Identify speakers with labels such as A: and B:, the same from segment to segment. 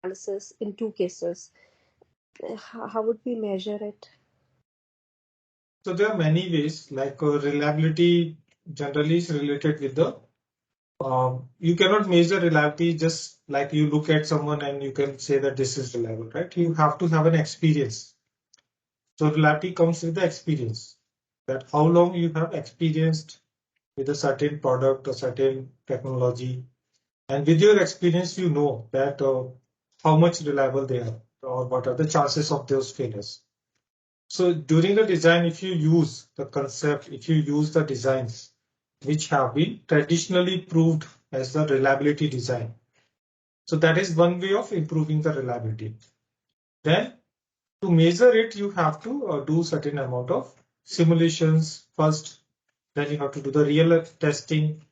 A: analysis in two cases. How would we measure it?
B: So there are many ways, like reliability generally is related with the you cannot measure reliability just like you look at someone and you can say that this is reliable, right? You have to have an experience. So reliability comes with the experience, that how long you have experienced with a certain product, a certain technology, and with your experience, you know that how much reliable they are or what are the chances of those failures. So during the design, if you use the concept, if you use the designs which have been traditionally proved as the reliability design, so that is one way of improving the reliability. Then to measure it, you have to do certain amount of simulations first. Then you have to do the real testing.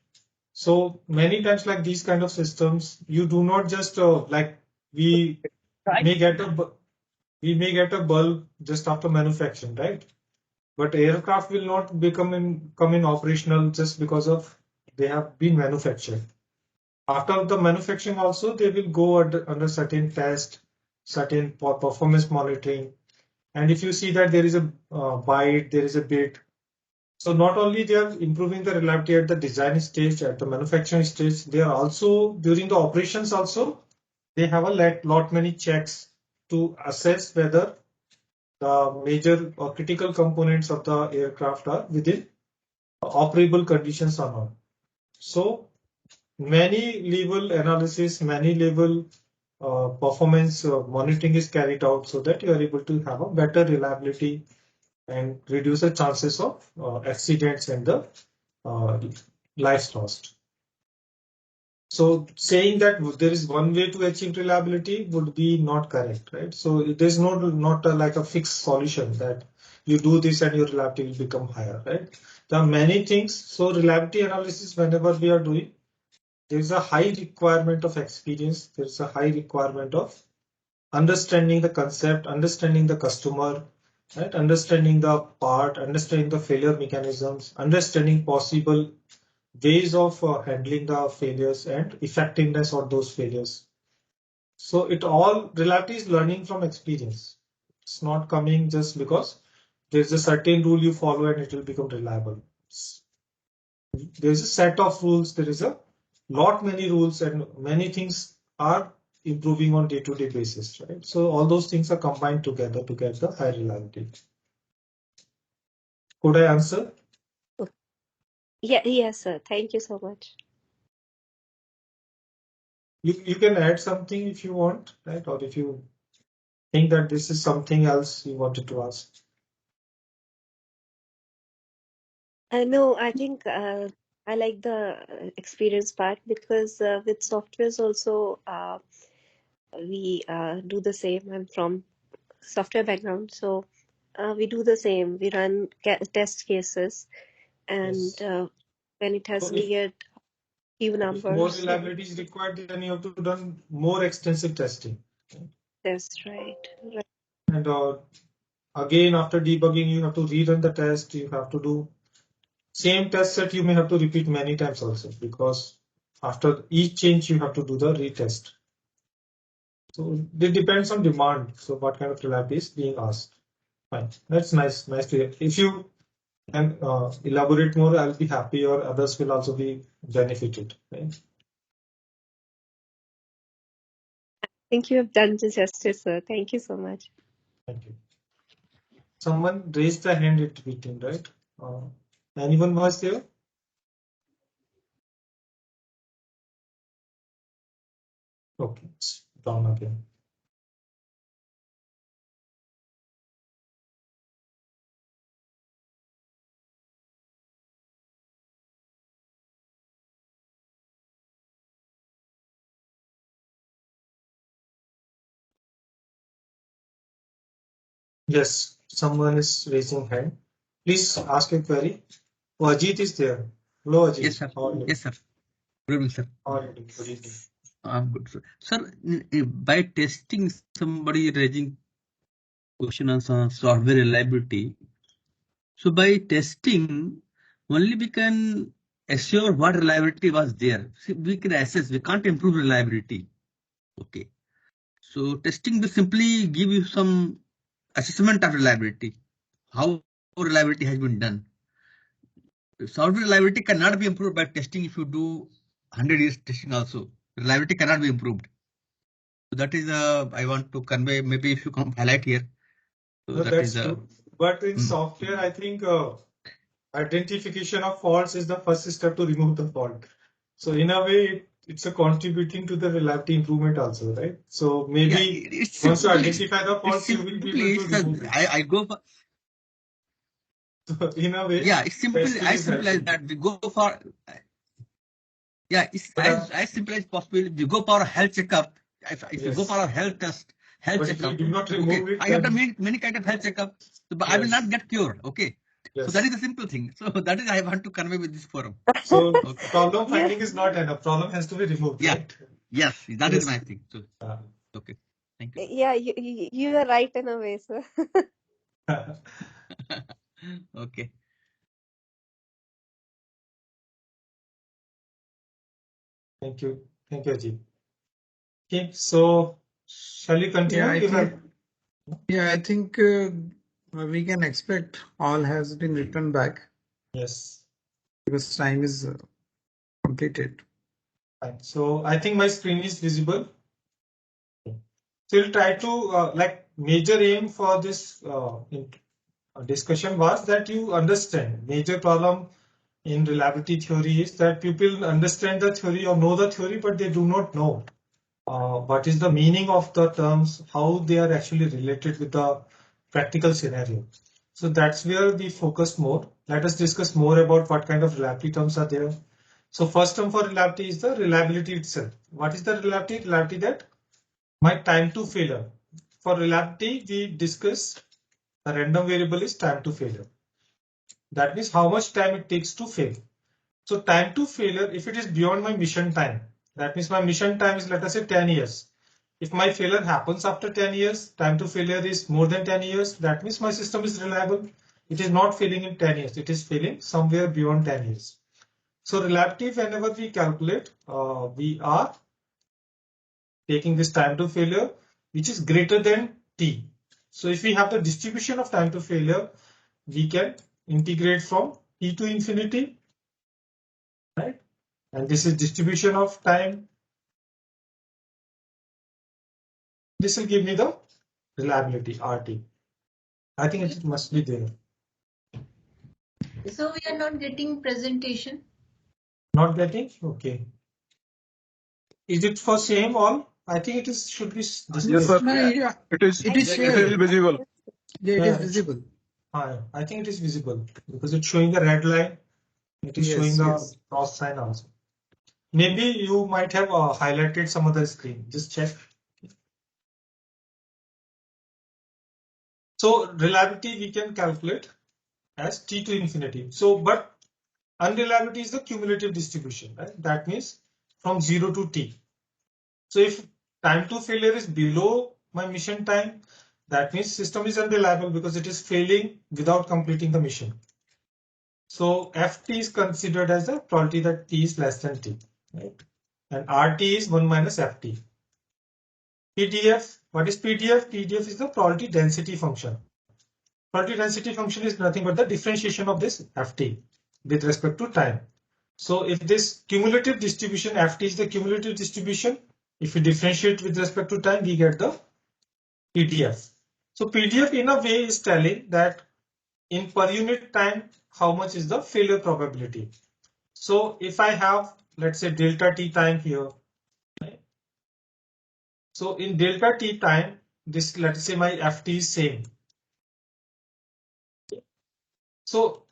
B: So many times, like these kind of systems, you do not just like we may get a bulb just after manufacturing, right? But aircraft will not come in operational just because of they have been manufactured. After the manufacturing also, they will go under certain test, certain performance monitoring. And if you see that there is a bite, there is a bit. So not only they are improving the reliability at the design stage, at the manufacturing stage, they are also during the operations also, they have a lot many checks to assess whether the major or critical components of the aircraft are within operable conditions or not. So many level analysis, many level performance monitoring is carried out so that you are able to have a better reliability and reduce the chances of accidents and the lives lost. So saying that there is one way to achieve reliability would be not correct, right? So it is not like a fixed solution that you do this and your reliability will become higher, right? There are many things. So reliability analysis, whenever we are doing, there is a high requirement of experience. There is a high requirement of understanding the concept, understanding the customer, right? Understanding the part, understanding the failure mechanisms, understanding possible ways of handling the failures and effectiveness of those failures. So it all reliability is learning from experience. It's not coming just because there's a certain rule you follow and it will become reliable. There's a set of rules. There is a lot many rules and many things are improving on day-to-day basis, right? So all those things are combined together to get the high reliability. Could I answer?
A: Yeah, yes, sir. Thank you so much.
B: You can add something if you want, right? Or if you think that this is something else you wanted to ask.
A: No, I think I like the experience part because with softwares also we do the same. I'm from software background, so we do the same. We run test cases, and
B: Yes.
A: when it has
B: So
A: cleared few
B: if more
A: numbers,
B: reliability is required, then you have to done more extensive testing.
A: that's right. Right.
B: And again, after debugging, you have to rerun the test. You have to do same test set. You may have to repeat many times also because after each change, you have to do the retest. So it depends on demand. So what kind of reliability is being asked? Fine, that's nice. Nice to hear. If you can elaborate more, I'll be happy, or others will also be benefited. Right?
A: I think you have done the justice, sir. Thank you so much.
B: Thank you. Someone raised the hand at the meeting, right? Anyone was there? Okay, it's down again. Yes, someone is raising hand. Please ask a query. Oh, Ajit is there. Hello, Ajit.
C: Yes, sir.
B: How are you?
C: Yes, sir. Good evening, sir.
B: How are you doing? Good evening.
C: I'm good, sir. Sir, by testing, somebody raising question on software reliability. So by testing, only we can assure what reliability was there. See, we can assess. We can't improve reliability. Okay. So testing will simply give you some assessment of reliability, how reliability has been done. Software reliability cannot be improved by testing. If you do 100 years testing also, reliability cannot be improved. So that is I want to convey. Maybe if you can highlight here. So
B: No,
C: that is
B: that's true. But in software, I think identification of faults is the first step to remove the fault. So in a way, it's a contributing to the reliability improvement also, right? So maybe
C: it's
B: once you
C: simply,
B: identify the faults, you will be able to remove it.
C: I go for,
B: So in a way,
C: it's simple
B: testing
C: as
B: is
C: simple as
B: helpful.
C: that. We go for it's
B: But
C: as simple as possible. We go for a health checkup. If you go
B: yes,
C: for a health test, health
B: but if you
C: checkup,
B: do not
C: okay,
B: remove it,
C: I have done
B: then
C: many kind of health checkup, but I will
B: yes,
C: not get cured. Okay, so that
B: yes.
C: is a simple thing. So that is I want to convey with this forum.
B: So
C: Okay.
B: problem
A: Yeah,
B: finding is not enough. Problem has to be removed,
C: Yeah.
B: right?
C: Yes, that is
B: Yes.
C: my thing. So okay, thank you.
A: yeah, you are right in a way, sir.
C: Okay.
B: Thank you. Thank you, Ajit. Okay, so shall we continue?
D: I think we can expect all has been written back
B: Yes.
D: because time is completed.
B: Fine. So I think my screen is visible. So we'll try to like major aim for this discussion was that you understand major problem in reliability theory is that people understand the theory or know the theory, but they do not know what is the meaning of the terms, how they are actually related with the practical scenario. So that's where we focus more. Let us discuss more about what kind of reliability terms are there. So first term for reliability is the reliability itself. What is the reliability? Reliability that my time to failure. For reliability, we discuss the random variable is time to failure. That means how much time it takes to fail. So time to failure, if it is beyond my mission time, that means my mission time is, let us say, 10 years. If my failure happens after 10 years, time to failure is more than 10 years, that means my system is reliable. It is not failing in 10 years, it is failing somewhere beyond 10 years. So reliability, whenever we calculate, we are taking this time to failure, which is greater than t. So if we have the distribution of time to failure, we can integrate from t to infinity, right? And this is distribution of time. This will give me the reliability, RT. I think it must be there.
E: So we are not getting presentation.
B: Not getting? Okay. Is it for same all? I think it is should be
F: Yes,
B: displayed.
F: sir.
D: Yeah,
F: It is.
D: it is
F: It
D: shared.
F: is visible.
D: Yeah, it
B: Yeah,
D: is visible.
B: I think it is visible because it's showing the red line. It is showing
D: Yes,
B: the
D: yes.
B: cross sign also. Maybe you might have highlighted some other screen. Just check. So reliability we can calculate as t to infinity. So, but unreliability is the cumulative distribution, right? That means from 0 to t. So if time to failure is below my mission time, that means system is unreliable because it is failing without completing the mission. So Ft is considered as a probability that t is less than t, right? And Rt is 1 minus Ft. PDF, what is PDF? PDF is the probability density function. Probability density function is nothing but the differentiation of this Ft with respect to time. So if this cumulative distribution Ft is the cumulative distribution, if we differentiate with respect to time, we get the PDF. So PDF in a way is telling that in per unit time, how much is the failure probability. So if I have, let's say, delta t time here, right? So in delta t time, this, let's say my Ft is same. So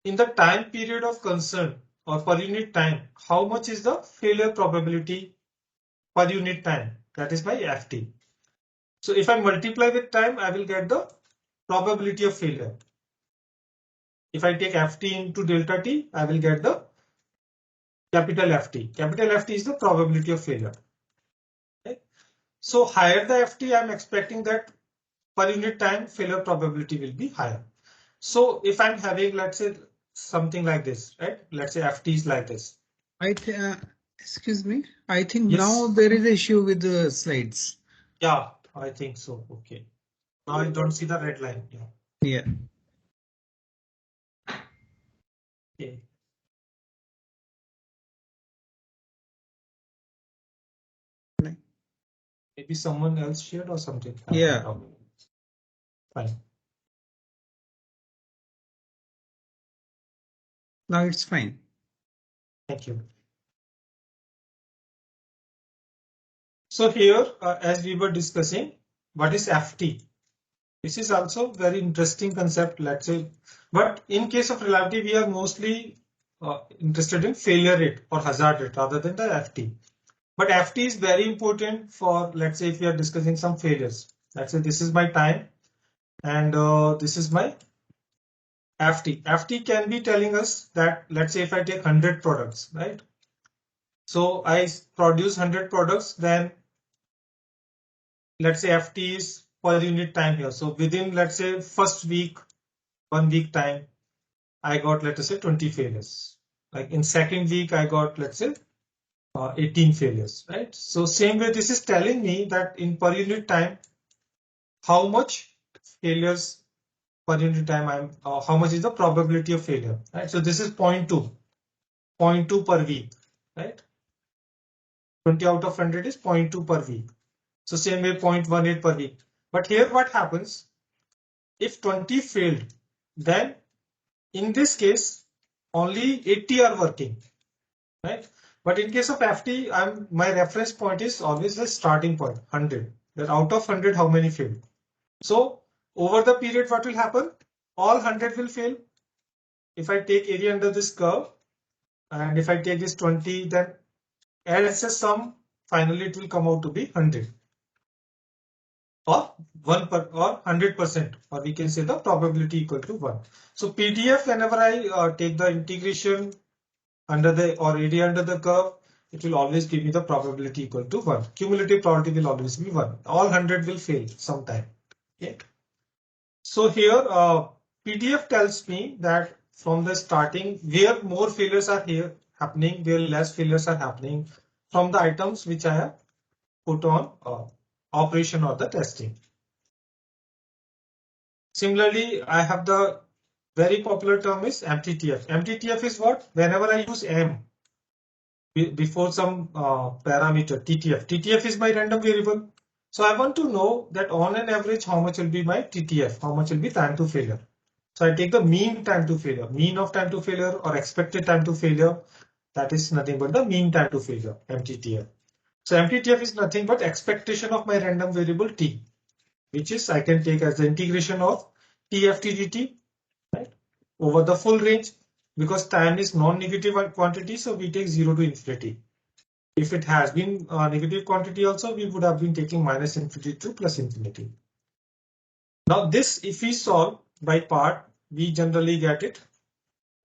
B: in the time period of concern or per unit time, how much is the failure probability per unit time? That is my Ft. So if I multiply with time, I will get the probability of failure. If I take Ft into delta t, I will get the capital Ft. Capital Ft is the probability of failure. Okay. So higher the Ft, I'm expecting that per unit time failure probability will be higher. So if I'm having, let's say, something like this, right? Let's say Ft is like this.
D: Excuse me. I think
B: Yes.
D: now there is an issue with the slides.
B: Yeah, I think so. Okay. Now I don't see the red line. Yeah.
D: Yeah.
B: Okay. Maybe someone else shared or something.
D: Yeah.
B: Fine.
D: Now it's fine.
B: Thank you. So here, as we were discussing, what is FT? This is also very interesting concept, let's say, but in case of reliability, we are mostly interested in failure rate or hazard rate rather than the FT. But FT is very important for, let's say, if we are discussing some failures. Let's say this is my time and this is my FT. FT can be telling us that, let's say if I take 100 products, right? So I produce 100 products, then let's say FT is per unit time here. So within, let's say, first week, 1 week time, I got, let us say, 20 failures. Like in second week, I got, let's say, 18 failures, right? So same way, this is telling me that in per unit time, how much failures per unit time how much is the probability of failure, right? So this is 0.2 per week, right? 20 out of 100 is 0.2 per week. So same way 0.18 per week. But here what happens, if 20 failed, then in this case, only 80 are working, right? But in case of FT, my reference point is always the starting point, 100. That out of 100, how many failed? So over the period, what will happen? All 100 will fail. If I take area under this curve, and if I take this 20, then as a sum, finally it will come out to be 100. Or 100%, or we can say the probability equal to 1. So PDF, whenever I take the integration under the or area under the curve, it will always give me the probability equal to 1. Cumulative probability will always be 1. All 100 will fail sometime. Okay. So here PDF tells me that from the starting, where more failures are here happening, where less failures are happening from the items which I have put on operation or the testing. Similarly, I have the very popular term is MTTF. MTTF is what? Whenever I use M before some parameter TTF. TTF is my random variable. So I want to know that on an average, how much will be my TTF? How much will be time to failure? So I take the mean time to failure, mean of time to failure or expected time to failure. That is nothing but the mean time to failure, MTTF. So MTTF is nothing but expectation of my random variable T, which is I can take as the integration of TFT right, over the full range, because time is non-negative quantity, so we take 0 to infinity. If it has been a negative quantity also, we would have been taking minus infinity to plus infinity. Now this, if we solve by part, we generally get it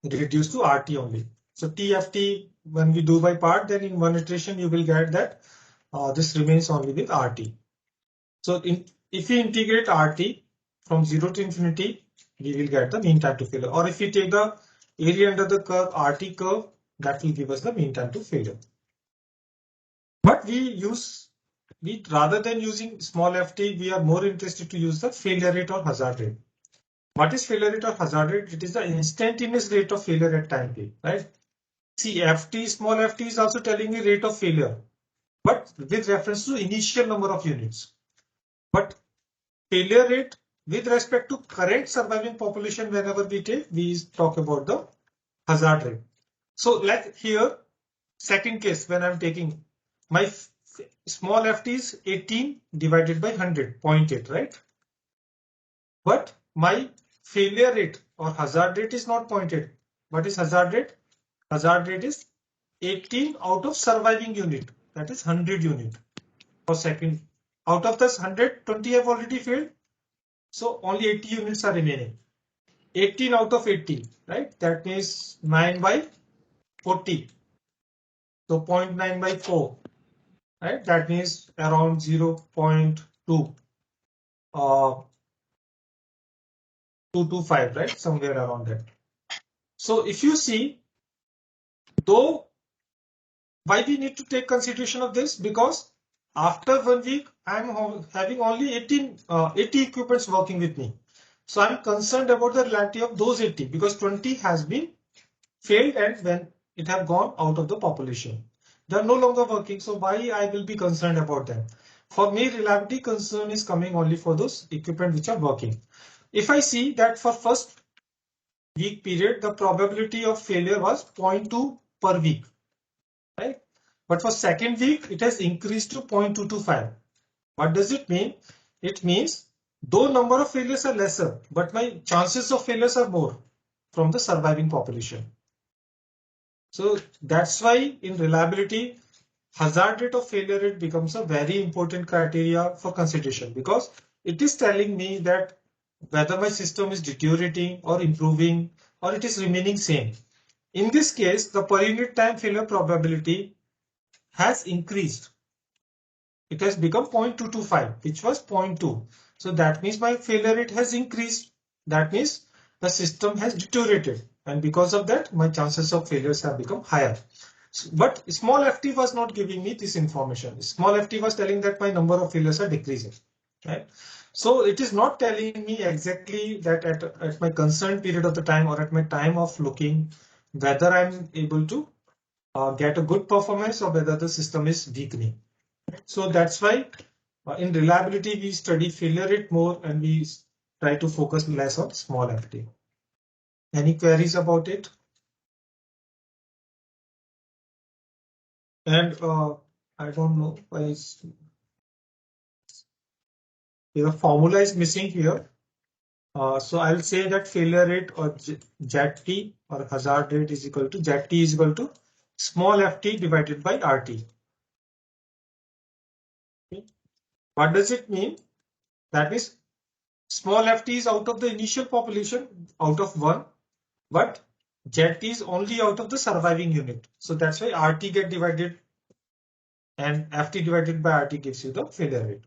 B: reduced to RT only. So TFT, when we do by part, then in one iteration you will get that this remains only with RT. So if we integrate RT from 0 to infinity, we will get the mean time to failure. Or if we take the area under the curve, RT curve, that will give us the mean time to failure. But rather than using small ft, we are more interested to use the failure rate or hazard rate. What is failure rate or hazard rate? It is the instantaneous rate of failure at time t, right? See, ft, small ft is also telling me rate of failure, but with reference to initial number of units. But failure rate with respect to current surviving population, whenever we talk about the hazard rate. So like here, second case, when I'm taking my small ft is 18 divided by 100, 0.8, right? But my failure rate or hazard rate is not 0.8. What is hazard rate? Hazard rate is 18 out of surviving unit, that is 100 unit per second. Out of this 100, 20 have already failed, so only 80 units are remaining. 18 out of 80, right? That means 9 by 40. So 0.9 by 4, right? That means around 0.2, 225, right? Somewhere around that. So if you see, though, why we need to take consideration of this? Because After 1 week, I'm having only 80 equipments working with me. So I'm concerned about the reliability of those 80 because 20 has been failed and when it have gone out of the population. They are no longer working. So why I will be concerned about them? For me, reliability concern is coming only for those equipment which are working. If I see that for first week period, the probability of failure was 0.2 per week, right? But for second week, it has increased to 0.225. What does it mean? It means though number of failures are lesser, but my chances of failures are more from the surviving population. So that's why in reliability, hazard rate of failure rate becomes a very important criteria for consideration because it is telling me that whether my system is deteriorating or improving or it is remaining same. In this case, the per unit time failure probability has increased. It has become 0.225, which was 0.2. So that means my failure rate has increased. That means the system has deteriorated. And because of that, my chances of failures have become higher. But small ft was not giving me this information. Small ft was telling that my number of failures are decreasing. Right? So it is not telling me exactly that at my concerned period of the time or at my time of looking whether I'm able to get a good performance or whether the system is weakening. So that's why in reliability, we study failure rate more and we try to focus less on small FT. Any queries about it? And I don't know why the formula is missing here. So I'll say that failure rate or ZT or hazard rate is equal to ZT is equal to small ft divided by RT. Okay. What does it mean? That is small ft is out of the initial population out of 1, but ZT is only out of the surviving unit. So that's why RT get divided and FT divided by RT gives you the failure rate.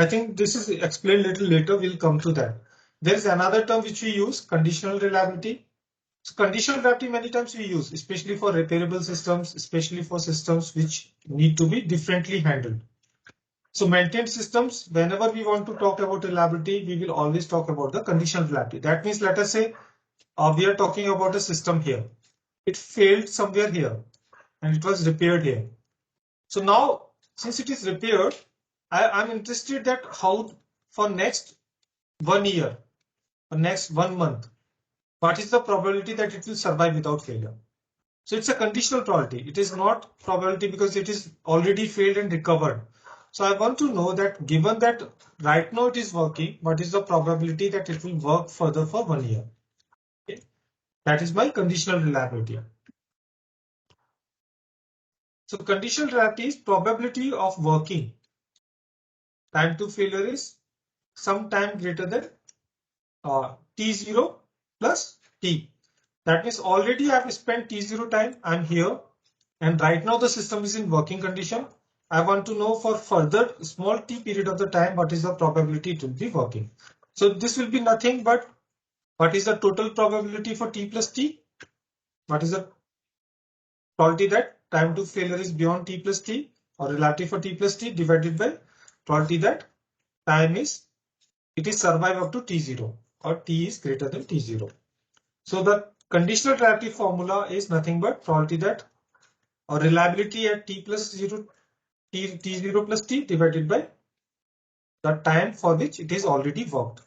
B: I think this is explained a little later. We'll come to that. There is another term which we use, conditional reliability. So conditional reliability many times we use, especially for repairable systems, especially for systems which need to be differently handled. So maintained systems, whenever we want to talk about reliability, we will always talk about the conditional reliability. That means let us say we are talking about a system here. It failed somewhere here and it was repaired here. So now, since it is repaired, I'm interested that how for next 1 year or next 1 month, what is the probability that it will survive without failure? So it's a conditional probability. It is not probability because it is already failed and recovered. So I want to know that given that right now it is working, what is the probability that it will work further for 1 year? Okay. That is my conditional reliability. So conditional reliability is probability of working. Time to failure is some time greater than T0 plus T. That means already I've spent T0 time, I'm here, and right now the system is in working condition. I want to know for further small t period of the time, what is the probability it will be working. So this will be nothing but what is the total probability for T plus T? What is the probability that time to failure is beyond T plus T or relative for T plus T divided by probability that time is it is survive up to T0 or T is greater than T0. So the conditional reliability formula is nothing but probability that or reliability at T plus 0 T0 plus T divided by the time for which it is already worked.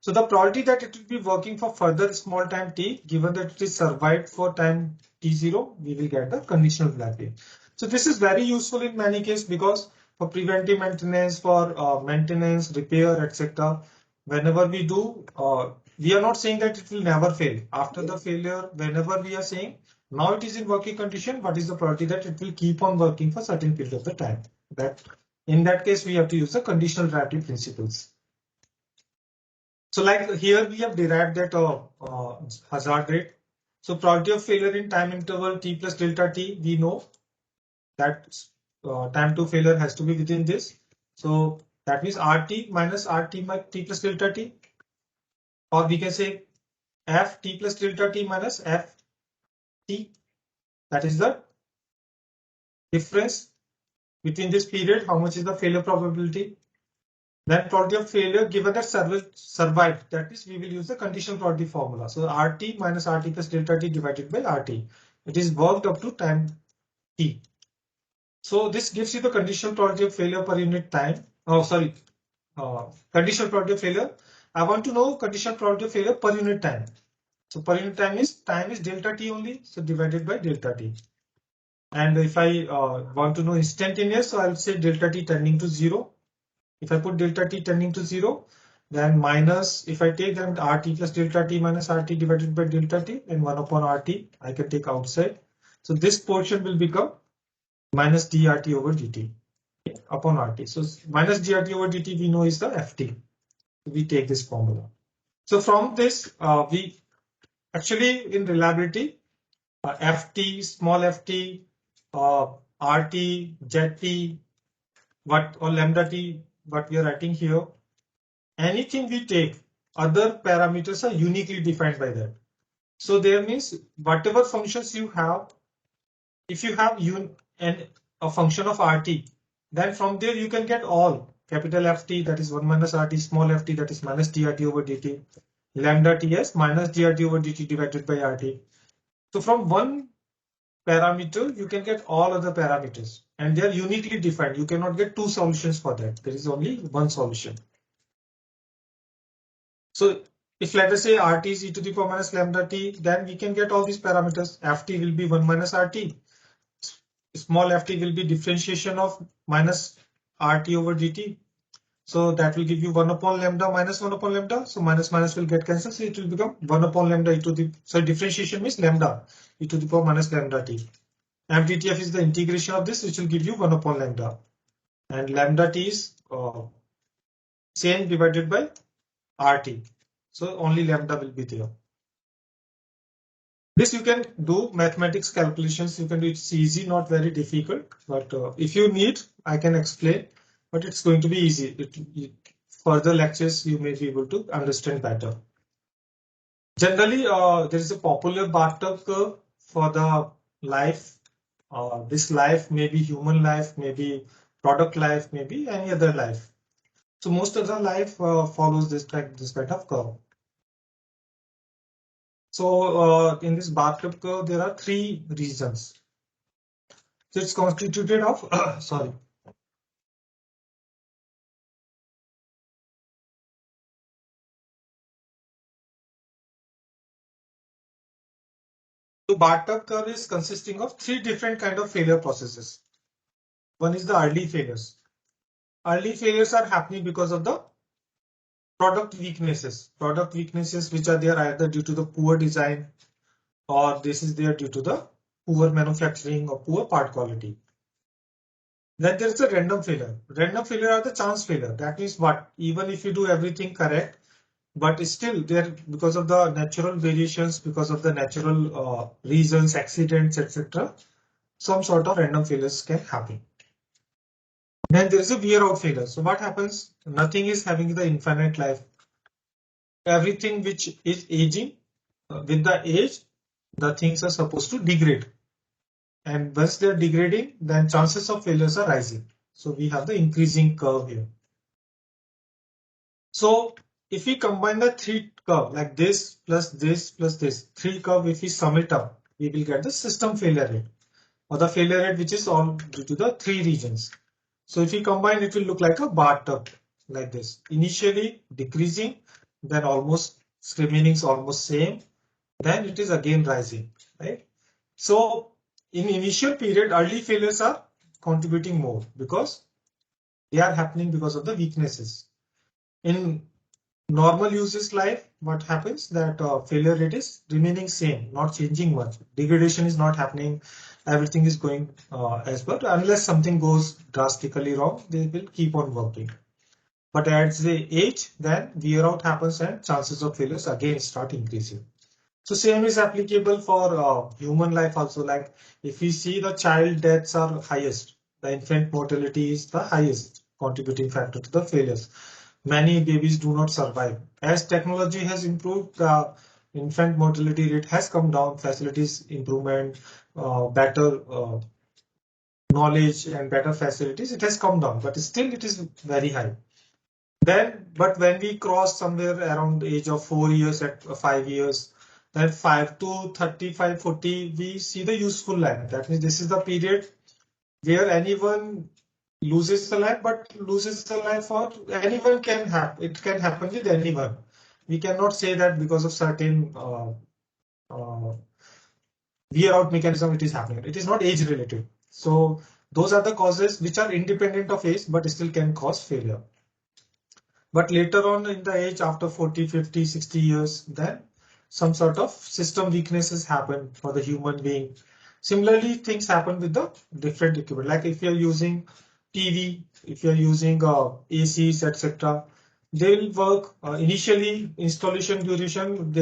B: So the probability that it will be working for further small time t, given that it is survived for time t0, we will get the conditional reliability. So this is very useful in many cases because for preventive maintenance, for maintenance, repair, etc. Whenever we do, we are not saying that it will never fail. After the failure, whenever we are saying now it is in working condition, what is the probability that it will keep on working for certain period of the time? That in that case, we have to use the conditional reliability principles. So like here we have derived that hazard rate. So probability of failure in time interval t plus delta t, we know that time to failure has to be within this. So that means RT minus RT by t plus delta t, or we can say f t plus delta t minus f t. That is the difference between this period. How much is the failure probability? Then probability of failure given that survived. That is, we will use the conditional probability formula. So RT minus RT plus delta T divided by RT. It is worked up to time T. So this gives you the conditional probability of failure per unit time. Oh, sorry. Conditional probability of failure. I want to know conditional probability of failure per unit time. So per unit time is delta T only. So divided by delta T. And if I want to know instantaneous, so I'll say delta T tending to 0. If I put delta T tending to 0, then minus, if I take then RT plus delta T minus RT divided by delta T and 1 upon RT, I can take outside. So this portion will become minus dRT over dt upon RT. So minus dRT over dt we know is the FT. We take this formula. So from this, we actually in reliability, FT, small ft, RT, ZT, what or lambda t, what we are writing here. Anything we take, other parameters are uniquely defined by that. So there means whatever functions you have, if you have a function of RT, then from there you can get all capital FT, that is 1 minus RT, small ft, that is minus dRT over dt, lambda ts minus dRT over dt divided by RT. So from one parameter, you can get all other parameters and they are uniquely defined. You cannot get two solutions for that. There is only one solution. So if let us say RT is e to the power minus lambda t, then we can get all these parameters. FT will be 1 minus RT. Small ft will be differentiation of minus RT over dt. So that will give you 1 upon lambda minus 1 upon lambda. So minus minus will get cancelled. So it will become 1 upon lambda e to the, so differentiation means lambda e to the power minus lambda t. MDTF is the integration of this, which will give you 1 upon lambda. And lambda t is same divided by RT. So only lambda will be there. This you can do mathematics calculations. You can do it's easy, not very difficult. But if you need, I can explain. But it's going to be easy. Further lectures you may be able to understand better. Generally, there is a popular bathtub curve for the life. This life may be human life, maybe product life, maybe any other life. So most of the life follows this kind of curve. So in this bathtub curve, there are three regions. So it's constituted of, sorry. So bathtub curve is consisting of three different kind of failure processes. One is the early failures. Early failures are happening because of the product weaknesses. Product weaknesses which are there either due to the poor design or this is there due to the poor manufacturing or poor part quality. Then there is a random failure. Random failure are the chance failure. That means what? Even if you do everything correct, but still there because of the natural variations, because of the natural reasons, accidents, etc. Some sort of random failures can happen. Then there is a wear out failure. So what happens? Nothing is having the infinite life. Everything which is aging, with the age, the things are supposed to degrade. And once they're degrading, then chances of failures are rising. So we have the increasing curve here. So if we combine the three curve like this plus this plus this, three curve, if we sum it up, we will get the system failure rate or the failure rate which is all due to the three regions. So if we combine, it will look like a bar tub like this. Initially decreasing, then almost remaining almost same, then it is again rising, right? So in initial period, early failures are contributing more because they are happening because of the weaknesses. In normal uses life, what happens that failure rate is remaining same, not changing much. Degradation is not happening. Everything is going as per, unless something goes drastically wrong, they will keep on working. But as they age, then wear out happens and chances of failures again start increasing. So same is applicable for human life also. Like if we see the child deaths are highest, the infant mortality is the highest contributing factor to the failures. Many babies do not survive. As technology has improved, the infant mortality rate has come down, facilities improvement, better knowledge and better facilities, it has come down, but still it is very high. But when we cross somewhere around the age of 4 years, at 5 years, then 5 to 35, 40, we see the useful life. That means this is the period where anyone loses the life, but loses the life for anyone can happen. It can happen with anyone. We cannot say that because of certain wear out mechanism it is happening. It is not age related. So those are the causes which are independent of age, but still can cause failure. But later on in the age, after 40, 50, 60 years, then some sort of system weaknesses happen for the human being. Similarly, things happen with the different equipment. Like if you're using TV, if you're using ACs, etc., they will work initially. Installation duration,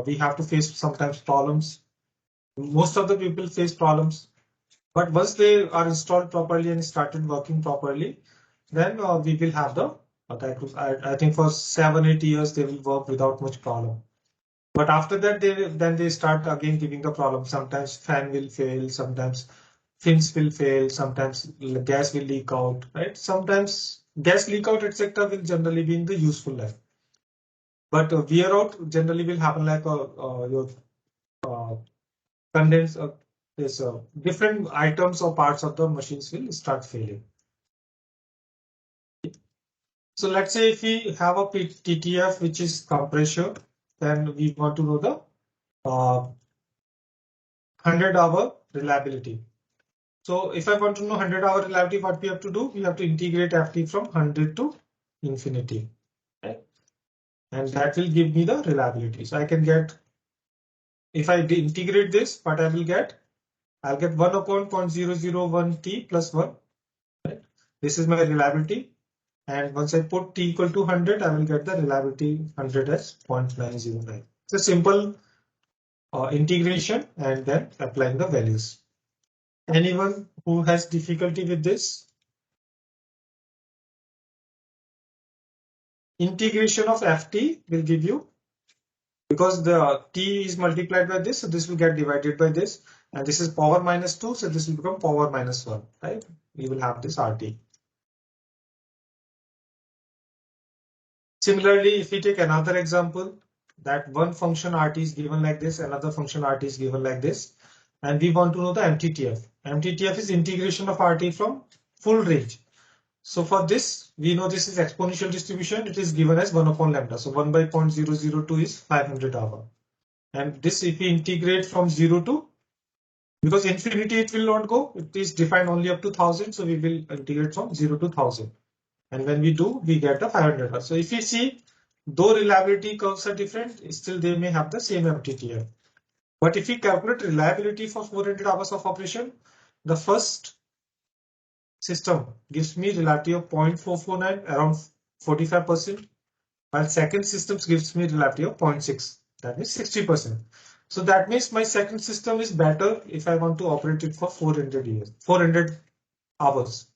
B: we have to face sometimes problems. Most of the people face problems, but once they are installed properly and started working properly, then we will have the I think for 7-8 years they will work without much problem. But after that, they start again giving the problem. Sometimes fan will fail, sometimes fins will fail, sometimes gas will leak out, right? Sometimes gas leak out, etc. will generally be in the useful life. But wear out generally will happen like your condense this different items or parts of the machines will start failing. So let's say if we have a TTF which is compressor, then we want to know the 100-hour reliability. So if I want to know 100-hour reliability, what we have to do? We have to integrate FT from 100 to infinity, right? And that will give me the reliability. So I can get, if I integrate this, what I will get? I'll get 1 upon 0.001 T plus 1, right? This is my reliability. And once I put T equal to 100, I will get the reliability 100 as 0.909. It's a simple integration and then applying the values. Anyone who has difficulty with this? Integration of FT will give you, because the T is multiplied by this, so this will get divided by this, and this is power minus 2, so this will become power minus 1, right? We will have this RT. Similarly, if we take another example, that one function RT is given like this, another function RT is given like this, and we want to know the MTTF. MTTF is integration of RT from full range. So for this, we know this is exponential distribution. It is given as 1 upon lambda. So 1 by 0.002 is 500 hour. And this, if we integrate from 0 to, because infinity it will not go, it is defined only up to 1000. So we will integrate from 0 to 1000. And when we do, we get a 500 hours. So if you see, though reliability curves are different, still they may have the same MTTF. But if we calculate reliability for 400 hours of operation, the first system gives me reliability of 0.449, around 45%, while second system gives me reliability of 0.6, that means 60%. So that means my second system is better if I want to operate it for 400 hours.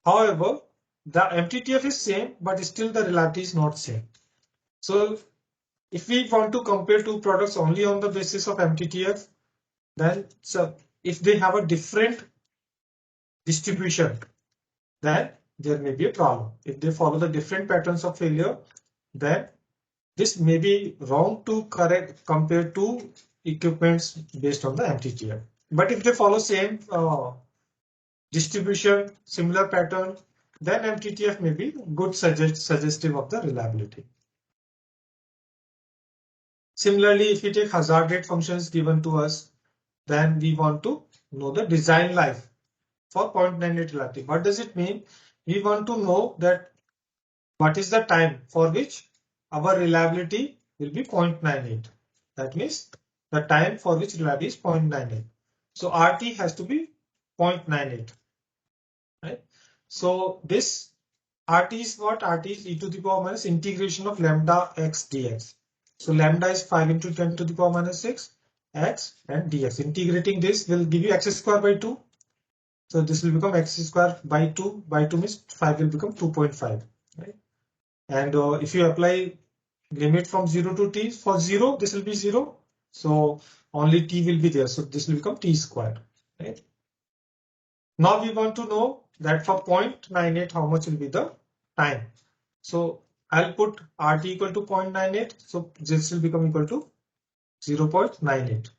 B: However, the MTTF is same, but still the reliability is not same. So if we want to compare two products only on the basis of MTTF, then if they have a different distribution, then there may be a problem. If they follow the different patterns of failure, then this may be wrong to compare two equipments based on the MTTF. But if they follow same distribution, similar pattern, then MTTF may be good suggestive of the reliability. Similarly, if we take hazard rate functions given to us, then we want to know the design life for 0.98 reliability. What does it mean? We want to know that what is the time for which our reliability will be 0.98. That means the time for which reliability is 0.98. So RT has to be 0.98, right? So this RT is what? RT is e to the power minus integration of lambda x dx. So lambda is 5 into 10 to the power minus 6 x and dx. Integrating this will give you x square by 2. So this will become x square by 2. By 2 means 5 will become 2.5, right? And if you apply limit from 0 to t. For 0, this will be 0. So only t will be there. So this will become t squared. Right? Now we want to know that for 0.98, how much will be the time. So I'll put RT equal to 0.98. So this will become equal to 0.98.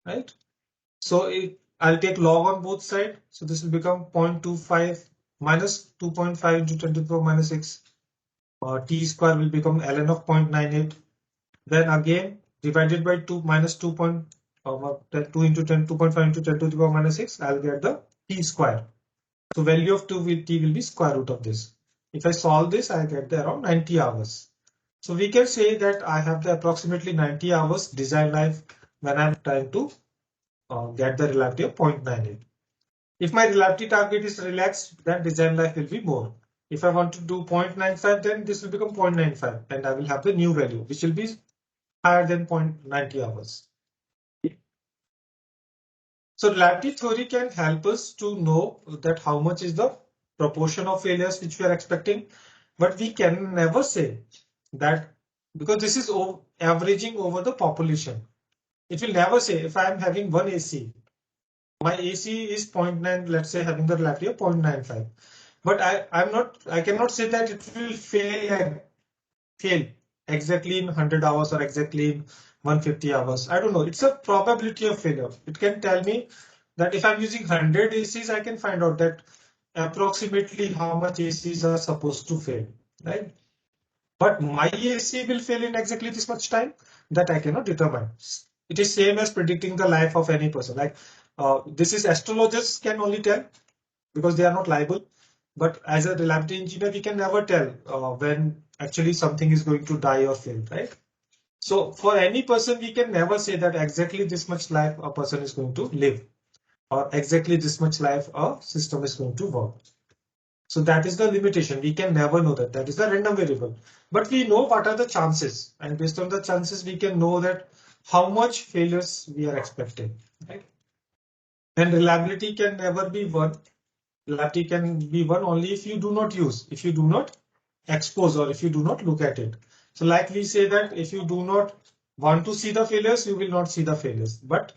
B: Right? So I'll take log on both sides. So this will become 0.25 minus 2.5 into 10 to the power minus 6. T square will become ln of 0.98. Then again divided by 2 minus 2 into 10, 2.5 into 10 to the power minus 6. I'll get the t square. So value of 2 with t will be square root of this. If I solve this, I get the around 90 hours. So we can say that I have the approximately 90 hours design life when I'm trying to get the reliability of 0.98. If my reliability target is relaxed, then design life will be more. If I want to do 0.95, then this will become 0.95 and I will have the new value, which will be higher than 0.90 hours. So reliability theory can help us to know that how much is the proportion of failures which we are expecting, but we can never say that because this is averaging over the population. It will never say if I am having one AC, my AC is 0.9, let's say having the reliability of 0.95. But I cannot say that it will fail exactly in 100 hours or exactly in 150 hours. I don't know. It's a probability of failure. It can tell me that if I'm using 100 ACs, I can find out that approximately how much ACs are supposed to fail, right? But my AC will fail in exactly this much time that I cannot determine. It is same as predicting the life of any person. Like this is astrologers can only tell because they are not liable. But as a reliability engineer, we can never tell when actually something is going to die or fail, right? So for any person, we can never say that exactly this much life a person is going to live or exactly this much life a system is going to work. So that is the limitation. We can never know that. That is the random variable. But we know what are the chances. And based on the chances, we can know that how much failures we are expecting. Right? And reliability can never be one. Reliability can be one only if you do not use, if you do not expose, or if you do not look at it. So like we say that if you do not want to see the failures, you will not see the failures. But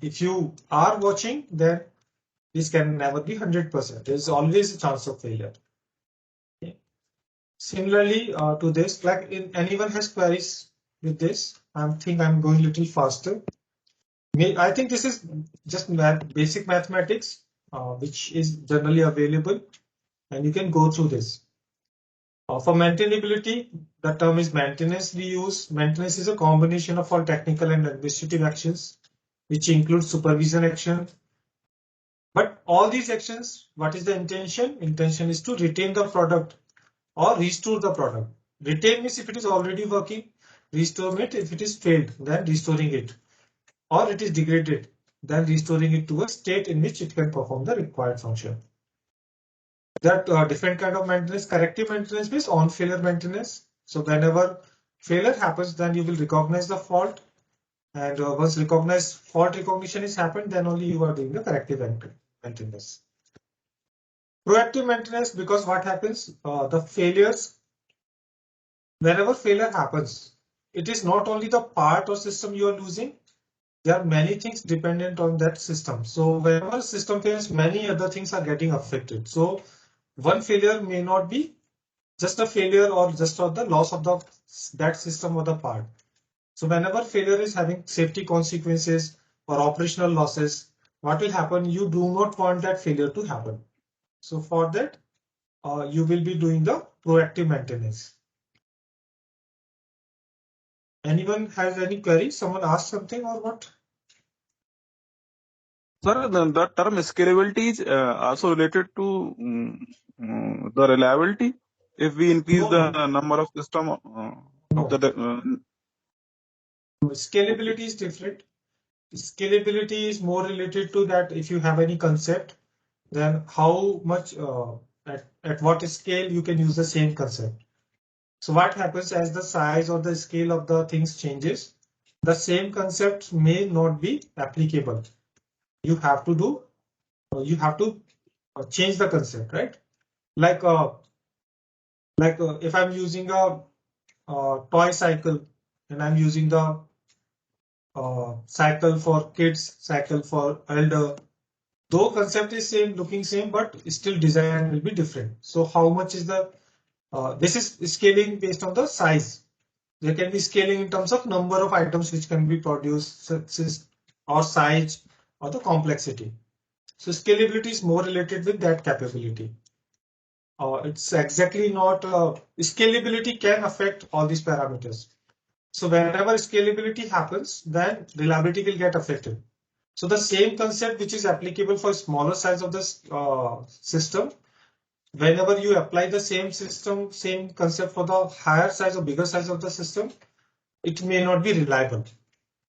B: if you are watching, then this can never be 100%. There is always a chance of failure. Okay. Similarly to this, like anyone has queries with this, I think I'm going a little faster. I think this is just basic mathematics, which is generally available, and you can go through this. For maintainability, the term is maintenance we use. Maintenance is a combination of all technical and administrative actions, which include supervision action. But all these actions, what is the intention? Intention is to retain the product or restore the product. Retain means if it is already working, restore it if it is failed, then restoring it, or it is degraded, then restoring it to a state in which it can perform the required function. That different kind of maintenance. Corrective maintenance means on failure maintenance. So whenever failure happens, then you will recognize the fault, and once recognized fault recognition is happened, then only you are doing the corrective maintenance. Proactive maintenance, because what happens, the failures, whenever failure happens, it is not only the part or system you are losing. There are many things dependent on that system. So whenever system fails, many other things are getting affected. So one failure may not be just a failure or just the loss of that system or the part. So whenever failure is having safety consequences or operational losses, what will happen? You do not want that failure to happen. So for that, you will be doing the proactive maintenance. Anyone has any query? Someone asked something or what?
F: Sir, the term scalability is also related to the reliability. If we increase the number of system of the
B: Scalability is different. Scalability is more related to that if you have any concept, then how much at what scale you can use the same concept. So what happens as the size or the scale of the things changes, the same concept may not be applicable. You have to change the concept, right? Like if I'm using a toy cycle, and I'm using the cycle for kids, cycle for elder. Though concept is same, looking same, but still design will be different. So how much is the this is scaling based on the size. There can be scaling in terms of number of items which can be produced, or size, or the complexity. So scalability is more related with that capability. It's exactly not scalability can affect all these parameters. So whenever scalability happens, then reliability will get affected. So the same concept which is applicable for smaller size of the system, whenever you apply the same system, same concept for the higher size or bigger size of the system, it may not be reliable.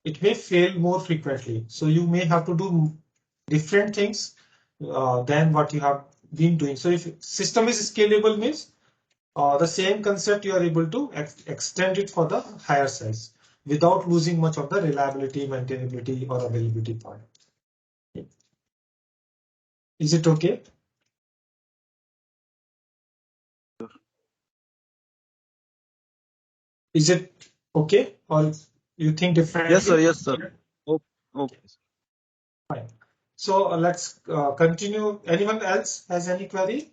B: It may fail more frequently. So you may have to do different things than what you have been doing. So if system is scalable means the same concept you are able to extend it for the higher size without losing much of the reliability, maintainability, or availability part. Is it okay? Is it okay, or you think differently?
F: Yes, sir. Yes, sir. Okay.
B: Fine. So let's continue. Anyone else has any query?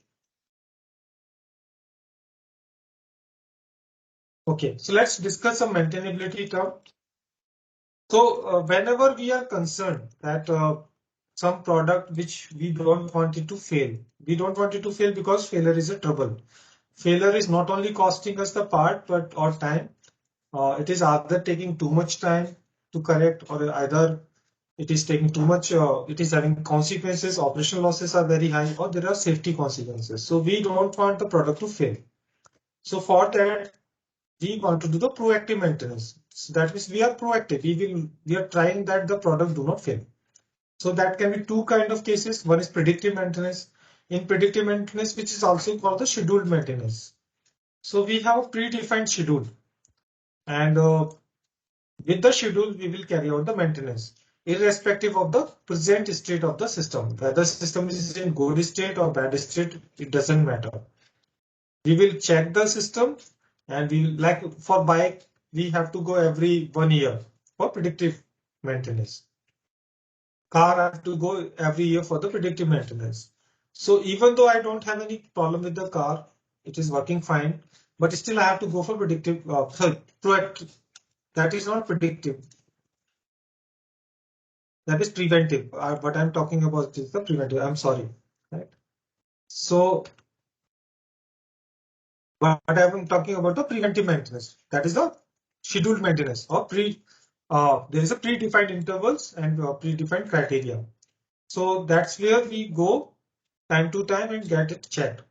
B: Okay, so let's discuss some maintainability term. So whenever we are concerned that some product which we don't want it to fail, we don't want it to fail because failure is a trouble. Failure is not only costing us the part, but our time. It is either taking too much time to correct, or either it is taking too much, it is having consequences, operational losses are very high, or there are safety consequences. So we don't want the product to fail. So for that, we want to do the proactive maintenance. So that means we are proactive. We are trying that the product do not fail. So that can be two kind of cases. One is predictive maintenance. In predictive maintenance, which is also called the scheduled maintenance. So we have a predefined schedule, and with the schedule, we will carry out the maintenance, irrespective of the present state of the system. Whether system is in good state or bad state, it doesn't matter. We will check the system, and we will, like for bike, we have to go every 1 year for predictive maintenance. Car, I have to go every year for the predictive maintenance. So even though I don't have any problem with the car, it is working fine, but still I have to go for predictive, proactive. That is not predictive. That is preventive. What I'm talking about is the preventive. I'm sorry. Right. So what I'm talking about the preventive maintenance. That is the scheduled maintenance or there is a predefined intervals and predefined criteria. So that's where we go time to time and get it checked.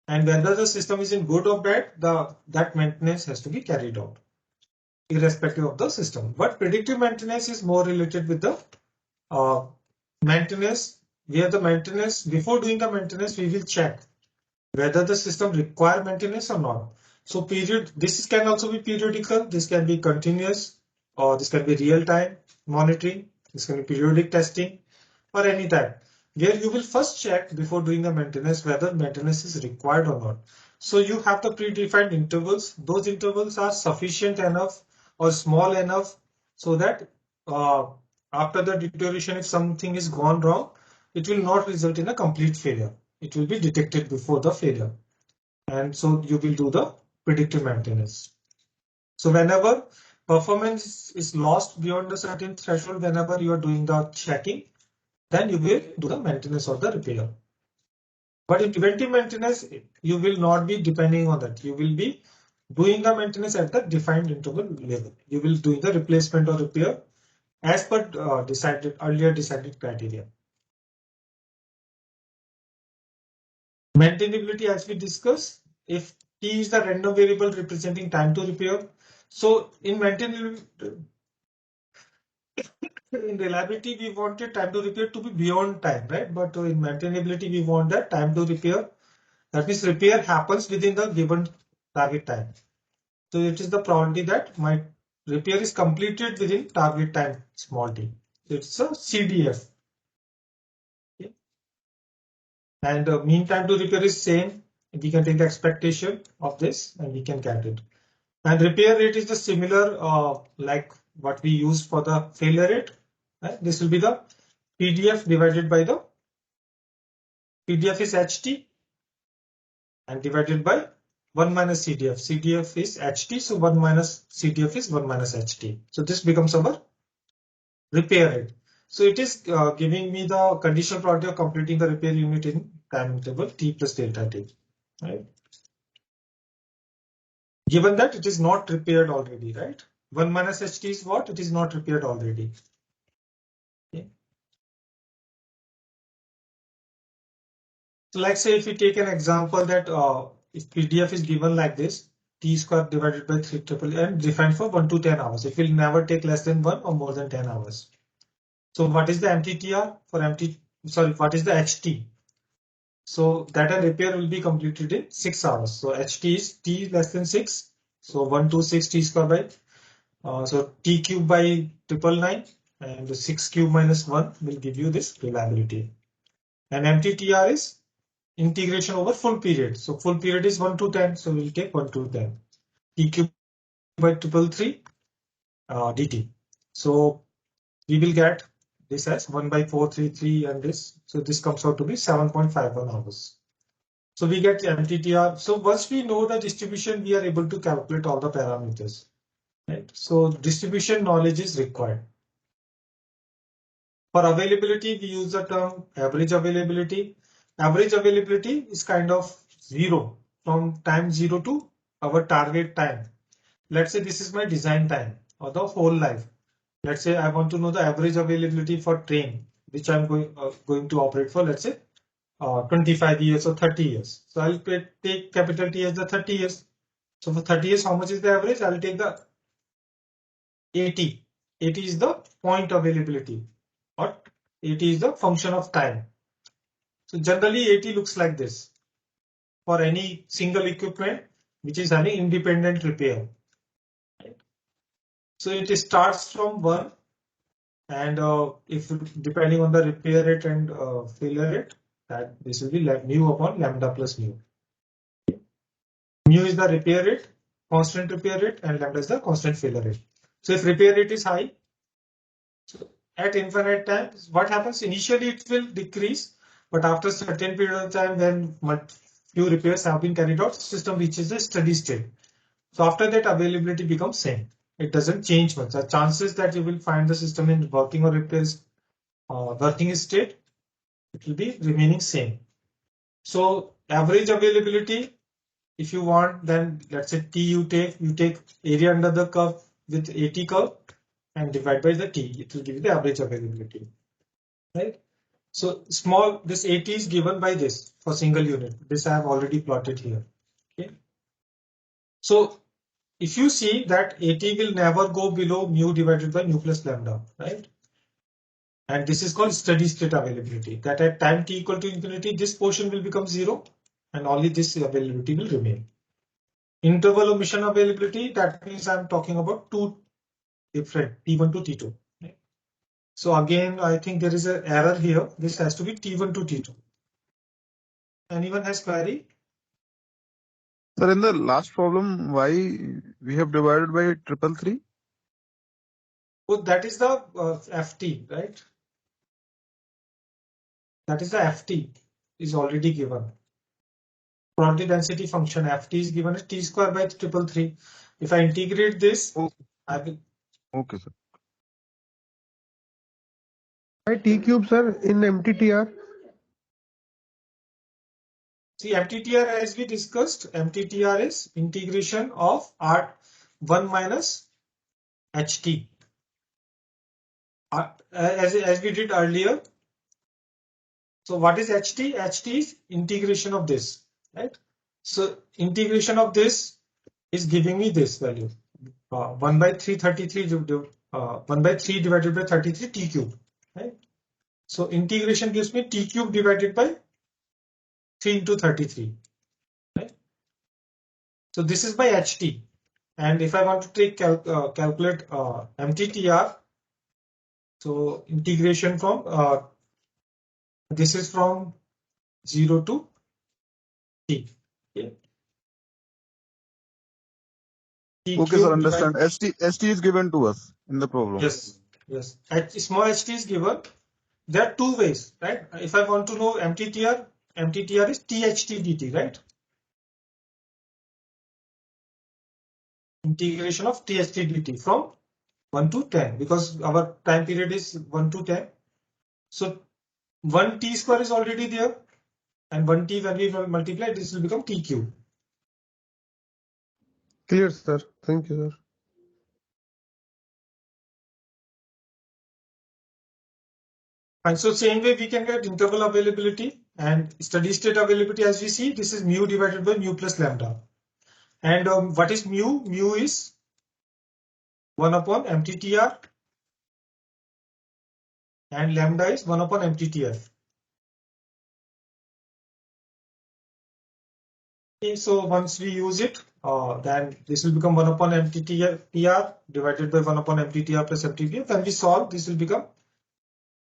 B: And whether the system is in good or bad, that maintenance has to be carried out, irrespective of the system. But predictive maintenance is more related with the maintenance. Where the maintenance, before doing the maintenance, we will check whether the system require maintenance or not. So this can also be periodical, this can be continuous, or this can be real time monitoring, this can be periodic testing, or any time, where you will first check before doing the maintenance whether maintenance is required or not. So you have the predefined intervals. Those intervals are sufficient enough or small enough so that after the deterioration, if something is gone wrong, it will not result in a complete failure. It will be detected before the failure. And so you will do the predictive maintenance. So whenever performance is lost beyond a certain threshold, whenever you are doing the checking, then you will do the maintenance or the repair. But in preventive maintenance, you will not be depending on that. You will be doing the maintenance at the defined interval level. You will do the replacement or repair as per earlier decided criteria. Maintainability, as we discussed, if T is the random variable representing time to repair. So in maintainability, in reliability, we wanted time to repair to be beyond time, right? But in maintainability, we want that time to repair. That means repair happens within the given target time. So it is the probability that my repair is completed within target time, small t. So it's a CDF. Okay. And mean time to repair is same. We can take the expectation of this and we can get it. And repair rate is the similar like what we use for the failure rate. Right? This will be the PDF divided by the PDF is HT and divided by 1 minus CDF. CDF is HT, so 1 minus CDF is 1 minus HT. So this becomes our repair rate. So it is giving me the conditional probability of completing the repair unit in time interval T plus delta T. Right? Given that it is not repaired already, right? 1 minus HT is what? It is not repaired already. Okay. So like say if we take an example that if PDF is given like this, T square divided by 3 triple and defined for 1 to 10 hours. It will never take less than 1 or more than 10 hours. So what is the MTTR for what is the HT? So that a repair will be completed in 6 hours. So HT is T less than 6. So 126 T square by so T cube by 999 and 6 cube minus 1 will give you this reliability. And MTTR is integration over full period. So full period is 1 to 10. So we'll take 1 to 10. T cube by 333 dt. So we will get this as 1 by 433 and this. So this comes out to be 7.51 hours. So we get MTTR. So once we know the distribution, we are able to calculate all the parameters. Right? So distribution knowledge is required. For availability, we use the term average availability. Average availability is kind of zero from time 0 to our target time. Let's say this is my design time or the whole life. Let's say I want to know the average availability for train, which I'm going to operate for, let's say 25 years or 30 years. So I'll take capital T as the 30 years. So for 30 years, how much is the average? I'll take the 80. 80 is the point availability or 80 is the function of time. So generally 80 looks like this for any single equipment which is having independent repair. So it starts from 1 and if depending on the repair rate and failure rate, that this will be mu upon lambda plus mu. Mu is the repair rate, constant repair rate, and lambda is the constant failure rate. So if repair rate is high, so at infinite time, what happens? Initially it will decrease, but after a certain period of time, when few repairs have been carried out, system reaches a steady state. So after that, availability becomes same. It doesn't change much. The chances that you will find the system in working or repairs working state, it will be remaining same. So average availability, if you want, then let's say T you take area under the curve with AT curve and divide by the T. It will give you the average availability, right? So small, this AT is given by this for single unit. This I have already plotted here. Okay. So if you see that AT will never go below mu divided by mu plus lambda, right? And this is called steady state availability, that at time t equal to infinity, this portion will become 0 and only this availability will remain. Interval omission availability, that means I'm talking about two different T1 to T2. Right? So again, I think there is an error here. This has to be T1 to T2. Anyone has query?
F: Sir, in the last problem, why we have divided by 333?
B: Oh, that is the FT, right? That is the FT is already given. Probability density function FT is given as T square by 333. If I integrate this, I will.
F: Okay, sir.
G: By T cube, sir, in MTTR?
B: See, MTTR, as we discussed, MTTR is integration of R1 minus HT. As we did earlier. So what is HT? HT is integration of this, right? So integration of this is giving me this value. 1 by 333, 1 by 3 divided by 33 T cube, right? So integration gives me T cube divided by 3 into 33, right? So this is by HT. And if I want to take calculate MTTR, so integration from this is from 0 to T. Okay. T
F: Okay, sir,
B: cube divided.
F: understand. ST is given to us in the problem.
B: Yes, yes. Small ht is given. There are two ways, right? If I want to know MTTR is THT dt, right? Integration of THT dt from 1 to 10, because our time period is 1 to 10. So 1 t square is already there, and 1 t when we multiply, this will become t cube.
G: Clear, sir. Thank you, sir.
B: And so same way we can get interval availability and steady state availability. As we see, this is mu divided by mu plus lambda. And what is mu? Mu is 1 upon MTTR, and lambda is 1 upon MTTF. Okay, so once we use it, then this will become 1 upon MTTR divided by 1 upon MTTR plus MTBF. When we solve, this will become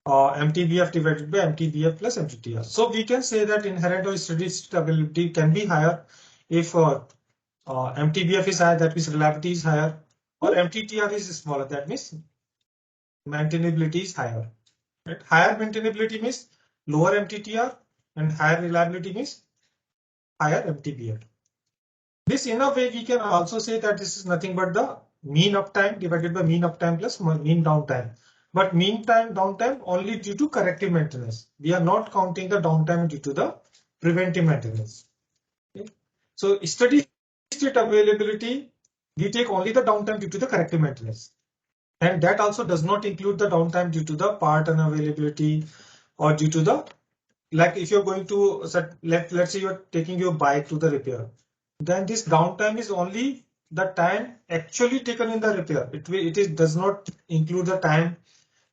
B: MTBF divided by MTBF plus MTTR. So we can say that inherent or steady state availability can be higher if MTBF is higher, that means reliability is higher, or MTTR is smaller, that means maintainability is higher. Right? Higher maintainability means lower MTTR, and higher reliability means higher MTBF. This, in a way, we can also say that this is nothing but the mean uptime divided by mean uptime plus mean downtime. But mean time downtime only due to corrective maintenance. We are not counting the downtime due to the preventive maintenance. Okay? So steady state availability, we take only the downtime due to the corrective maintenance. And that also does not include the downtime due to the part unavailability or due to the, like if you're going to, let's say you're taking your bike to the repair, then this downtime is only the time actually taken in the repair. It does not include the time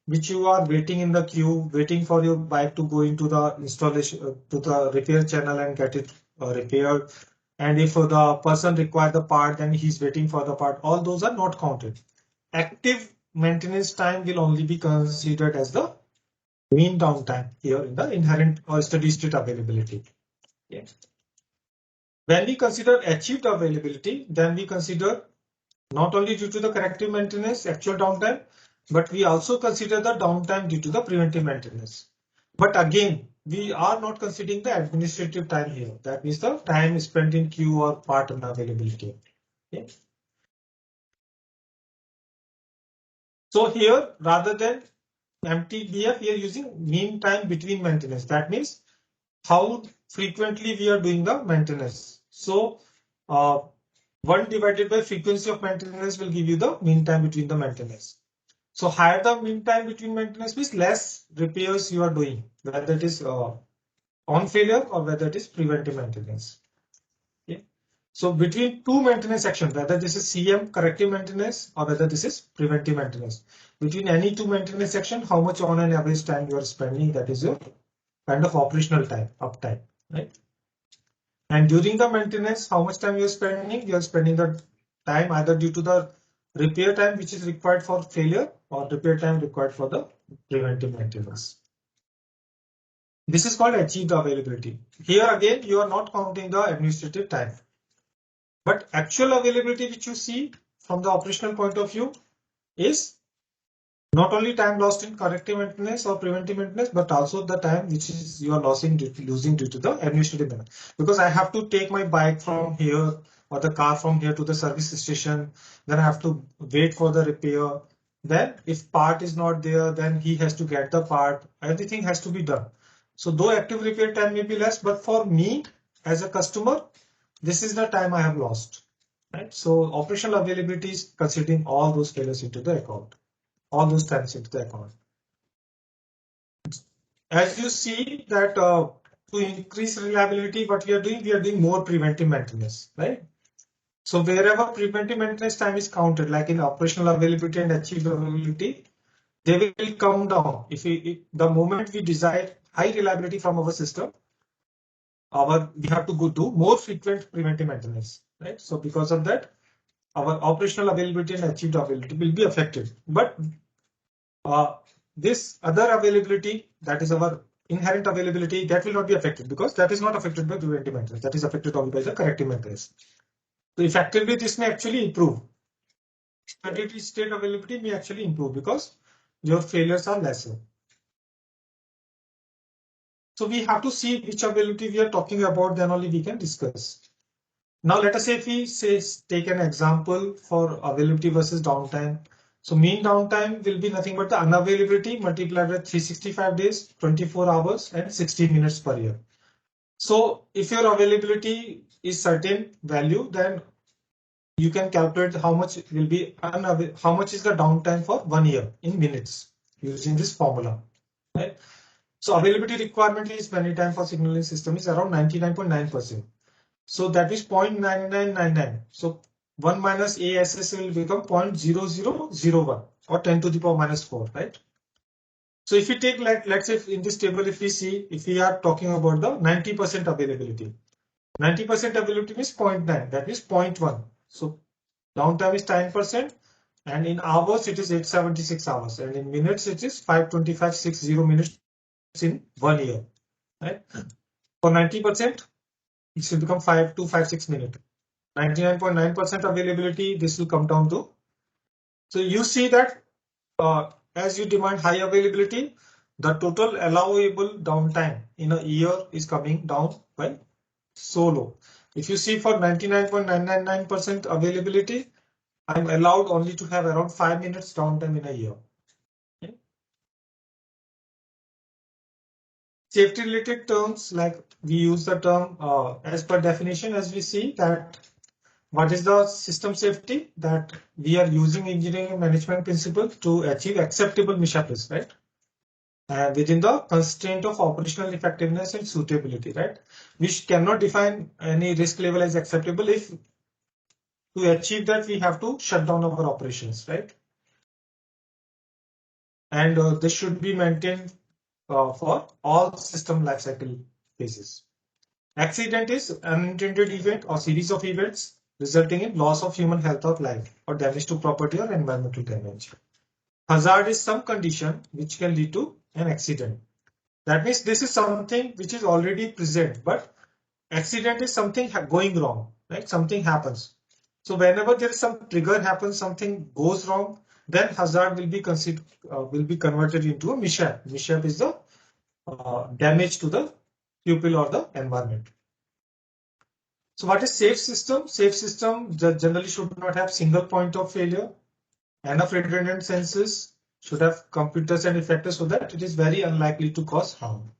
B: which you are waiting in the queue, waiting for your bike to go into the installation to the repair channel and get it repaired. And if the person requires the part, then he's waiting for the part. All those are not counted. Active maintenance time will only be considered as the mean downtime here in the inherent or steady state availability. Yeah. When we consider achieved availability, then we consider not only due to the corrective maintenance actual downtime, but we also consider the downtime due to the preventive maintenance. But again, we are not considering the administrative time here. That means the time spent in queue or part unavailability. Okay. So here, rather than MTBF, we are using mean time between maintenance. That means how frequently we are doing the maintenance. So 1 divided by frequency of maintenance will give you the mean time between the maintenance. So higher the mean time between maintenance means less repairs you are doing, whether it is on failure or whether it is preventive maintenance. Okay. So between two maintenance actions, whether this is CM corrective maintenance or whether this is preventive maintenance, between any two maintenance action, how much on an average time you are spending, that is your kind of operational time, uptime, right? And during the maintenance, how much time you are spending? You are spending the time either due to the repair time which is required for failure or repair time required for the preventive maintenance. This is called achieved availability. Here again, you are not counting the administrative time, but actual availability which you see from the operational point of view is not only time lost in corrective maintenance or preventive maintenance, but also the time which is you are losing losing due to the administrative maintenance. Because I have to take my bike from here or the car from here to the service station, then I have to wait for the repair. Then if part is not there, then he has to get the part. Everything has to be done. So though active repair time may be less, but for me as a customer, this is the time I have lost. Right? So operational availability is considering all those failures into the account. All those times into the account. As you see that to increase reliability, what we are doing more preventive maintenance, right? So wherever preventive maintenance time is counted, like in operational availability and achieved availability, they will come down. If the moment we desire high reliability from our system, we have to go to more frequent preventive maintenance, right? So because of that, our operational availability and achieved availability will be affected. But this other availability, that is our inherent availability, that will not be affected because that is not affected by preventive maintenance. That is affected only by the corrective maintenance. So effectively, this may actually improve. Steady state availability may actually improve because your failures are lesser. So we have to see which availability we are talking about, then only we can discuss. Now let us say if we take an example for availability versus downtime. So mean downtime will be nothing but the unavailability multiplied by 365 days, 24 hours and 60 minutes per year. So if your availability is certain value, then you can calculate how much will be how much is the downtime for 1 year in minutes using this formula, right? So availability requirement is many time for signaling system is around 99.9%. So that is 0.9999. So 1 minus ASS will become 0.0001 or 10 to the power minus 4, right? So if you take, like, let's say in this table, if we see, if we are talking about the 90% availability, 90% availability means 0.9, that is 0.1. So downtime is 10%, and in hours it is 876 hours, and in minutes it is 525.60 minutes in 1 year, right? For 90%, it should become 5256 minutes. 99.9% availability, this will come down to. So you see that as you demand high availability, the total allowable downtime in a year is coming down by so low. If you see for 99.999% availability, I'm allowed only to have around 5 minutes downtime in a year. Okay. Safety related terms, like we use the term as per definition, as we see that what is the system safety, that we are using engineering and management principles to achieve acceptable mishap risk, right? And within the constraint of operational effectiveness and suitability, right? We cannot define any risk level as acceptable. If to achieve that, we have to shut down our operations, right? And this should be maintained for all system lifecycle phases. Accident is an unintended event or series of events resulting in loss of human health or life, or damage to property or environmental damage. Hazard is some condition which can lead to an accident. That means this is something which is already present, but accident is something going wrong, right? Something happens. So whenever there is some trigger happens, something goes wrong, then hazard will be converted into a mishap. Mishap is the damage to the pupil or the environment. So what is safe system? Safe system generally should not have single point of failure. Enough redundant sensors, should have computers and effectors so that it is very unlikely to cause harm.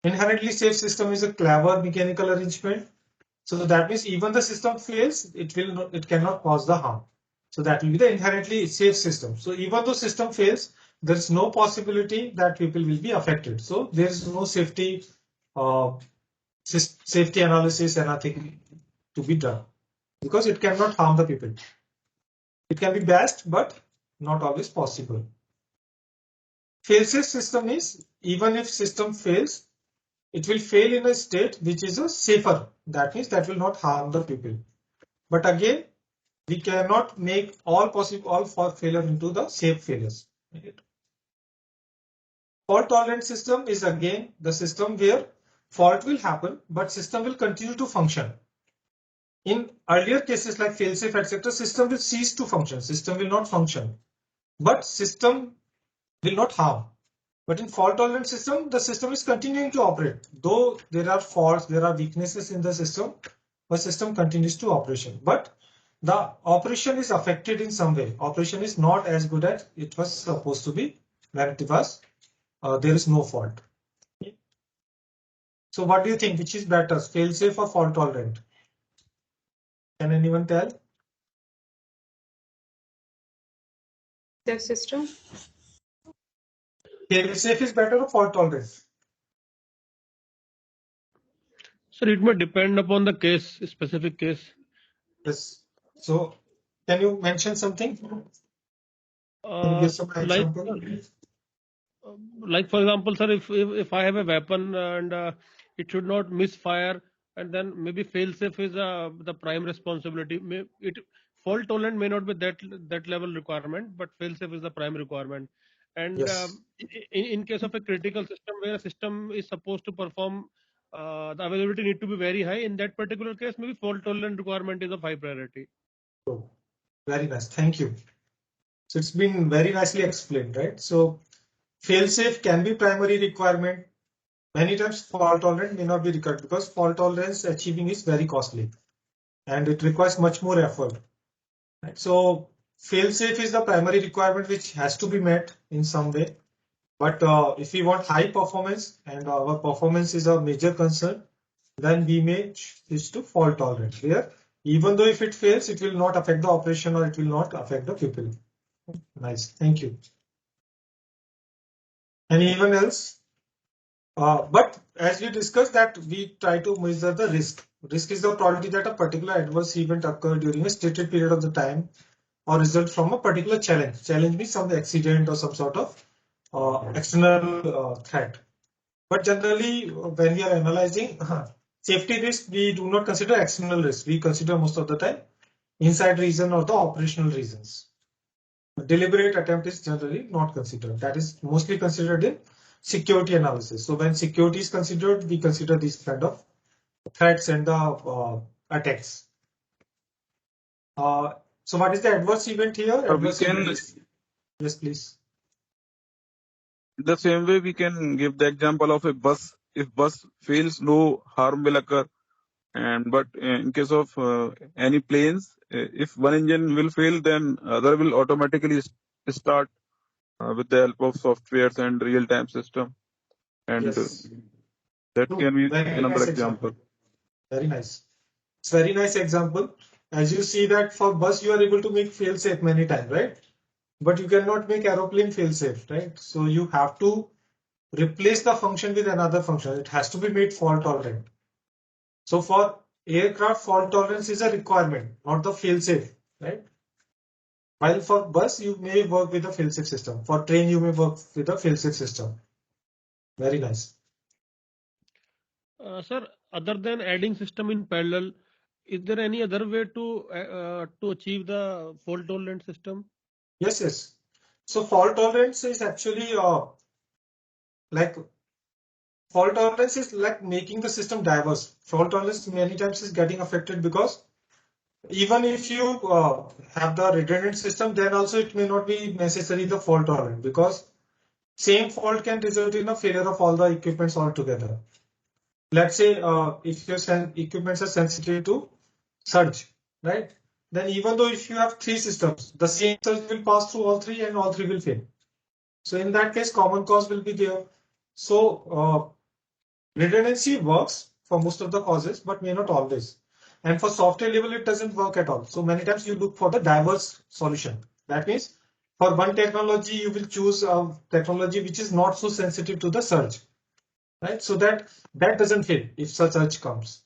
B: Inherently safe system is a clever mechanical arrangement. So that means even the system fails, it cannot cause the harm. So that will be the inherently safe system. So even though system fails, there is no possibility that people will be affected. So there is no safety safety analysis and nothing to be done because it cannot harm the people. It can be best, but not always possible. Fail-safe system is even if system fails, it will fail in a state which is a safer. That means that will not harm the people. But again, we cannot make all failure into the safe failures. Fault tolerant system is again the system where fault will happen, but system will continue to function. In earlier cases like failsafe, etc., system will cease to function. System will not function, but system will not harm. But in fault tolerant system, the system is continuing to operate. Though there are faults, there are weaknesses in the system, but system continues to operation. But the operation is affected in some way. Operation is not as good as it was supposed to be when it was there is no fault. So what do you think? Which is better, fail-safe or fault tolerant? Can anyone tell?
H: The system.
B: Fail-safe is better or fault tolerant?
G: Sir, it may depend upon the case, specific case.
B: Yes. So can you mention something? Can you give some
G: Like,
B: example?
G: like for example, sir, if I have a weapon and it should not misfire, and then maybe fail-safe is the prime responsibility. Fault tolerant may not be that level requirement, but fail-safe is the prime requirement. And
B: Yes.
G: in case of a critical system where a system is supposed to perform the availability need to be very high. In that particular case, maybe fault tolerant requirement is of high priority.
B: Oh, very nice. Thank you. So it's been very nicely explained, right? So fail-safe can be primary requirement. Many times fault tolerant may not be required because fault tolerance achieving is very costly and it requires much more effort. Right? So fail-safe is the primary requirement which has to be met in some way. But if we want high performance and our performance is a major concern, then we may switch to fault tolerant. Where even though if it fails, it will not affect the operation or it will not affect the pupil. Nice, thank you. Anyone else? But as we discussed that we try to measure the risk. Risk is the probability that a particular adverse event occur during a stated period of the time or result from a particular challenge. Challenge means some accident or some sort of external threat. But generally, when we are analyzing safety risk, we do not consider external risk. We consider most of the time inside reason or the operational reasons. Deliberate attempt is generally not considered. That is mostly considered in security analysis. So when security is considered, we consider these kind of threats and the attacks. So what is the adverse event here?
F: We
B: Adverse
F: can,
B: event is, yes, please.
F: the same way we can give the example of a bus. If bus fails, no harm will occur. And but in case of any planes, if one engine will fail, then other will automatically start with the help of softwares and real-time system. And
B: Yes.
F: that
B: True.
F: can be
B: Very
F: another
B: nice
F: example.
B: Very nice. It's very nice example. As you see that for bus, you are able to make fail safe many times, right? But you cannot make aeroplane fail safe, right? So you have to replace the function with another function. It has to be made fault tolerant. So for aircraft, fault tolerance is a requirement, not the fail safe, right? While for bus, you may work with a fail safe system. For train, you may work with a fail safe system. Very nice.
G: Sir, other than adding system in parallel, is there any other way to achieve the fault tolerant system?
B: Yes, yes. So fault tolerance is actually like fault tolerance is like making the system diverse. Fault tolerance many times is getting affected because even if you have the redundant system, then also it may not be necessary the fault tolerant because same fault can result in a failure of all the equipments altogether. Let's say if your equipments are sensitive to surge, right? Then even though if you have three systems, the same surge will pass through all three and all three will fail. So in that case, common cause will be there. So redundancy works for most of the causes, but may not always. And for software level, it doesn't work at all. So many times you look for the diverse solution. That means for one technology, you will choose a technology which is not so sensitive to the surge, right? So that doesn't fail if such surge comes.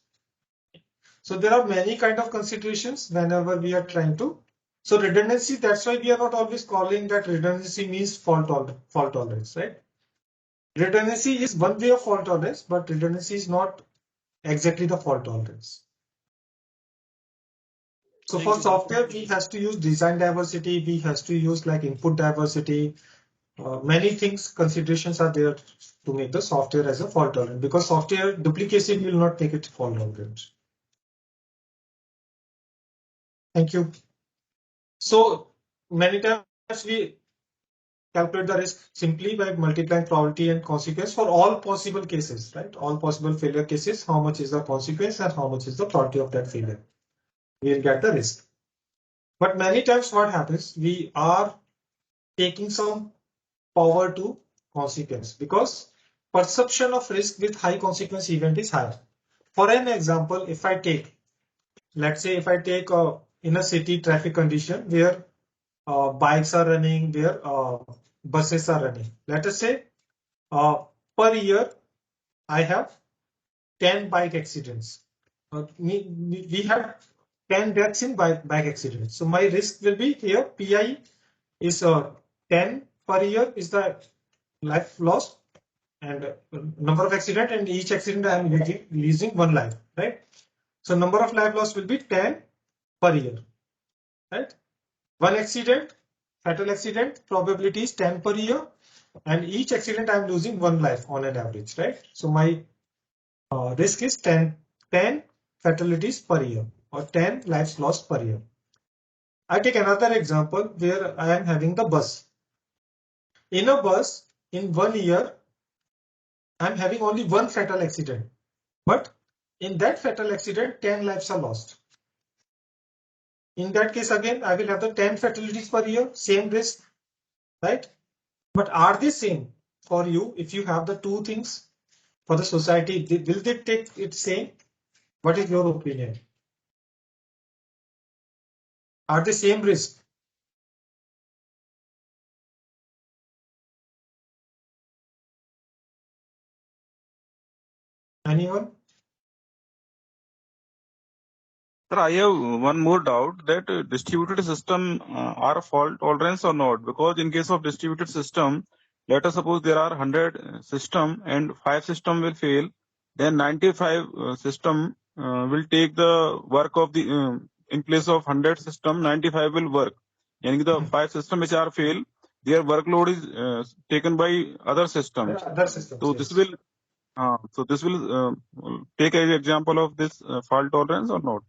B: So there are many kind of considerations whenever we are trying to. So redundancy, that's why we are not always calling that redundancy means fault tolerance, right? Redundancy is one way of fault tolerance, but redundancy is not exactly the fault tolerance. So for software, we has to use design diversity, we has to use like input diversity. Many things, considerations are there to make the software as a fault tolerant because software duplication will not make it fault tolerant. Thank you. So many times we calculate the risk simply by multiplying probability and consequence for all possible cases, right? All possible failure cases, how much is the consequence and how much is the probability of that failure. We'll get the risk. But many times what happens, we are taking some power to consequence because perception of risk with high consequence event is higher. For an example, if I take, let's say if I take in a city traffic condition where bikes are running, where buses are running. Let us say per year I have 10 bike accidents. We have 10 deaths in bike accidents. So my risk will be here PI is 10 per year is the life lost and number of accident, and each accident I am losing one life, right? So number of life loss will be 10 per year, right? One accident, fatal accident, probability is 10 per year, and each accident I am losing one life on an average, right? So my risk is 10 fatalities per year or 10 lives lost per year. I take another example where I am having the bus. In a bus, in 1 year, I'm having only one fatal accident. But in that fatal accident, 10 lives are lost. In that case, again, I will have the 10 fatalities per year, same risk, right? But are they same for you if you have the two things for the society? Will they take it same? What is your opinion? Are they same risk? Anyone?
F: Sir, I have one more doubt that distributed system are fault tolerance or not? Because in case of distributed system, let us suppose there are 100 system and 5 system will fail, then 95 system will take the work of the in place of 100 system, 95 will work. And the 5 system which are fail, their workload is taken by other systems.
B: Other systems,
F: So
B: yes.
F: this will take as example of this fault tolerance or not?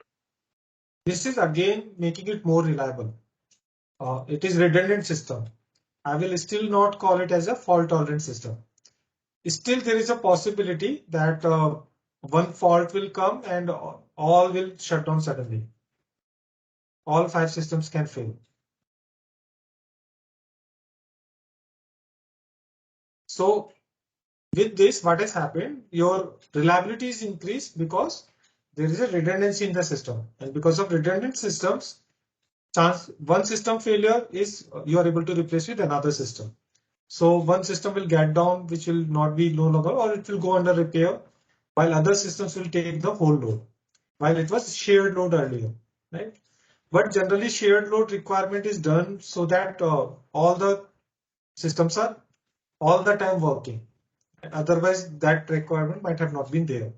B: This is again making it more reliable. It is redundant system. I will still not call it as a fault tolerant system. Still, there is a possibility that one fault will come and all will shut down suddenly. All 5 systems can fail. So with this, what has happened? Your reliability is increased because there is a redundancy in the system, and because of redundant systems, chance one system failure is you are able to replace with another system. So one system will get down, which will not be no longer, or it will go under repair, while other systems will take the whole load. While it was shared load earlier, right? But generally shared load requirement is done so that all the systems are all the time working. Otherwise, that requirement might have not been there.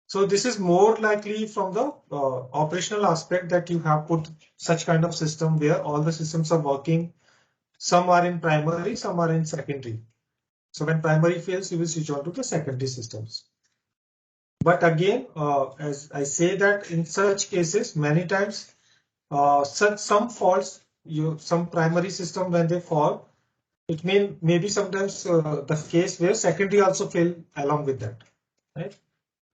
B: So this is more likely from the operational aspect that you have put such kind of system where all the systems are working. Some are in primary, some are in secondary. So when primary fails, you will switch on to the secondary systems. But again, as I say that in such cases, many times, some faults, some primary system when they fall, it may be sometimes the case where secondary also fail along with that, right?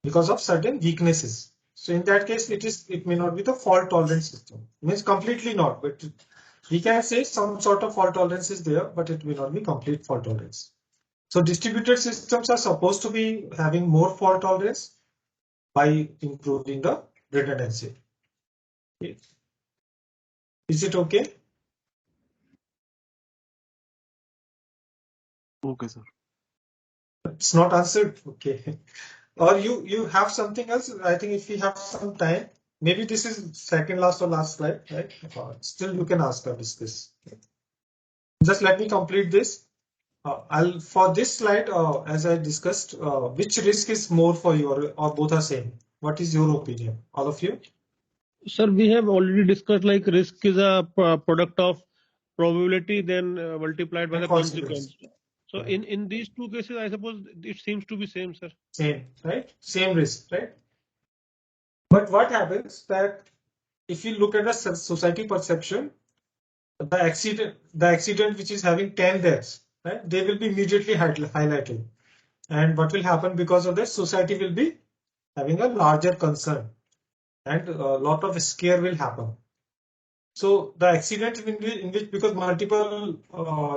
B: Because of certain weaknesses. So in that case, it may not be the fault tolerant system. It means completely not, but we can say some sort of fault tolerance is there, but it may not be complete fault tolerance. So distributed systems are supposed to be having more fault tolerance by improving the redundancy. Okay. Is it okay?
F: Okay, sir.
B: It's not answered. Okay. Or you have something else? I think if we have some time, maybe this is second last or last slide, right? Still you can ask or discuss. Just let me complete this. I'll for this slide, as I discussed, which risk is more for you or both are same? What is your opinion, all of you?
G: Sir, we have already discussed like risk is a product of probability then multiplied by
B: And
G: the
B: consequence.
G: consequence. So
B: Right.
G: in these two cases, I suppose it seems to be same, sir.
B: Same, right? Same risk, right? But what happens that if you look at the society perception, the accident which is having 10 deaths, right? They will be immediately highlighted. And what will happen because of that? Society will be having a larger concern and a lot of scare will happen. So the accident in which because multiple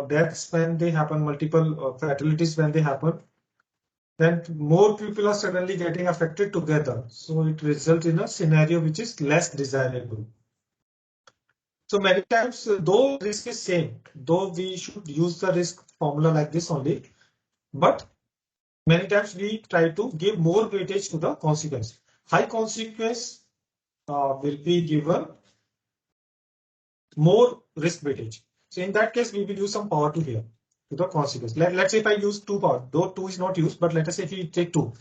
B: deaths when they happen, multiple fatalities when they happen, then more people are suddenly getting affected together. So it results in a scenario which is less desirable. So many times, though risk is same, though we should use the risk formula like this only, but many times we try to give more weightage to the consequence. High consequence will be given more risk weightage. So in that case, we will use some power to here to the consequence. Let's say if I use 2 power, though 2 is not used, but let us say if we take 2,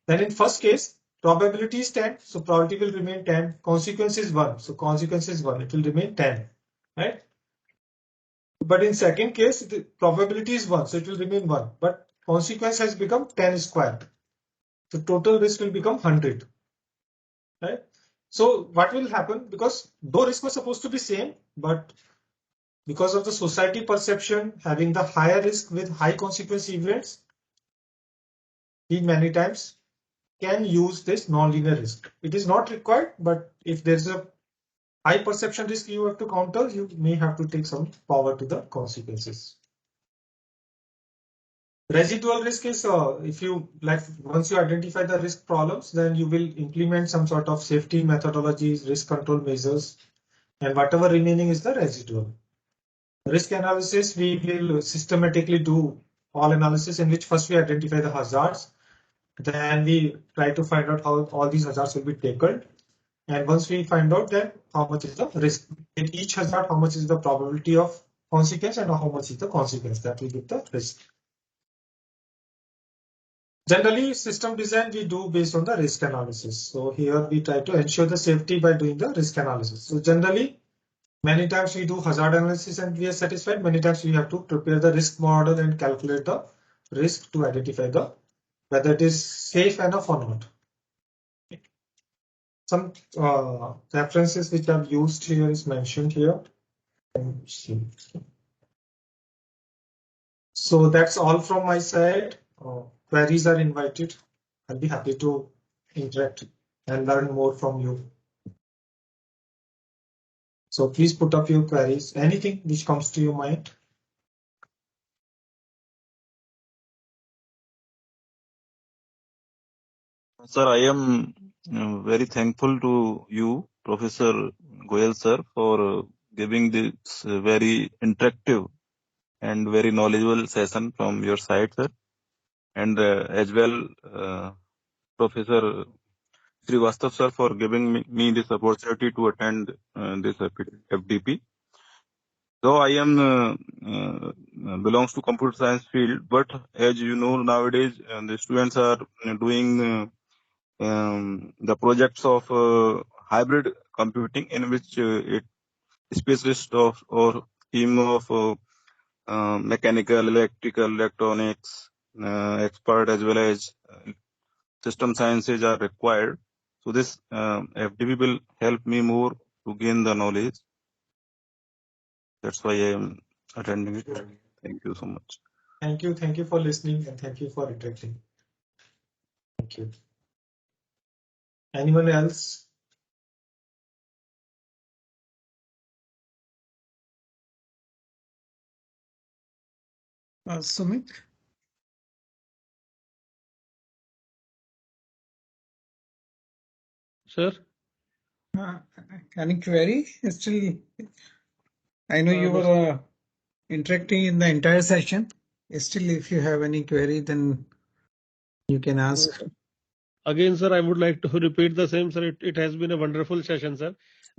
B: then in first case, probability is 10, so probability will remain 10. Consequence is 1, so consequence is 1. It will remain 10, right? But in second case, the probability is 1, so it will remain 1. But consequence has become 10 squared. the total risk will become 100. Right? So what will happen, because though risk was supposed to be same, but because of the society perception having the higher risk with high consequence events, we many times can use this non-linear risk. It is not required, but if there's a high perception risk you have to counter, you may have to take some power to the consequences. Residual risk is if you like, once you identify the risk problems, then you will implement some sort of safety methodologies, risk control measures, and whatever remaining is the residual. Risk analysis, we will systematically do all analysis in which first we identify the hazards, then we try to find out how all these hazards will be tackled. And once we find out then how much is the risk in each hazard, how much is the probability of consequence, and how much is the consequence, that will give the risk. Generally, system design we do based on the risk analysis. So here we try to ensure the safety by doing the risk analysis. So generally, many times we do hazard analysis and we are satisfied. Many times we have to prepare the risk model and calculate the risk to identify the whether it is safe enough or not. Some references which I've used here is mentioned here. So that's all from my side. Queries are invited. I'll be happy to interact and learn more from you. So please put up your queries, anything which comes to your mind.
F: Sir, I am very thankful to you, Professor Goyal sir, for giving this very interactive and very knowledgeable session from your side, sir. And as well, Professor Srivastav sir, for giving me this opportunity to attend this FDP. Though I am belongs to computer science field, but as you know, nowadays the students are doing the projects of hybrid computing, in which it specialist of or team of mechanical, electrical, electronics expert as well as system sciences are required. So this FDP will help me more to gain the knowledge. That's why I am attending it. Thank you so much.
B: Thank you for listening, and thank you for interacting. Thank you. Anyone else?
D: Sumit,
G: Sir,
D: any query? Still, I know you
G: no,
D: were interacting in the entire session. Still, if you have any query, then you can ask.
G: again, sir, I would like to repeat the same, sir. It has been a wonderful session, sir,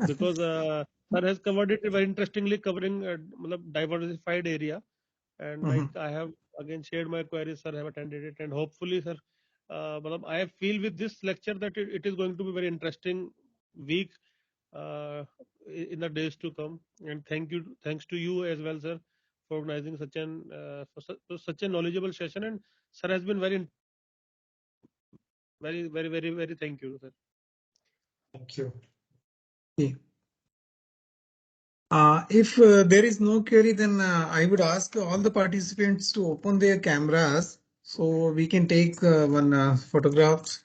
G: because sir has covered it very interestingly, covering diversified area. And like I have again shared my queries, sir, have attended it, and hopefully, sir, I feel with this lecture that it is going to be very interesting week in the days to come. And thanks to you as well, sir, for organizing such a knowledgeable session. And sir has been very thank you, sir.
B: Thank you.
D: Okay. If there is no query, then I would ask all the participants to open their cameras so we can take one photograph.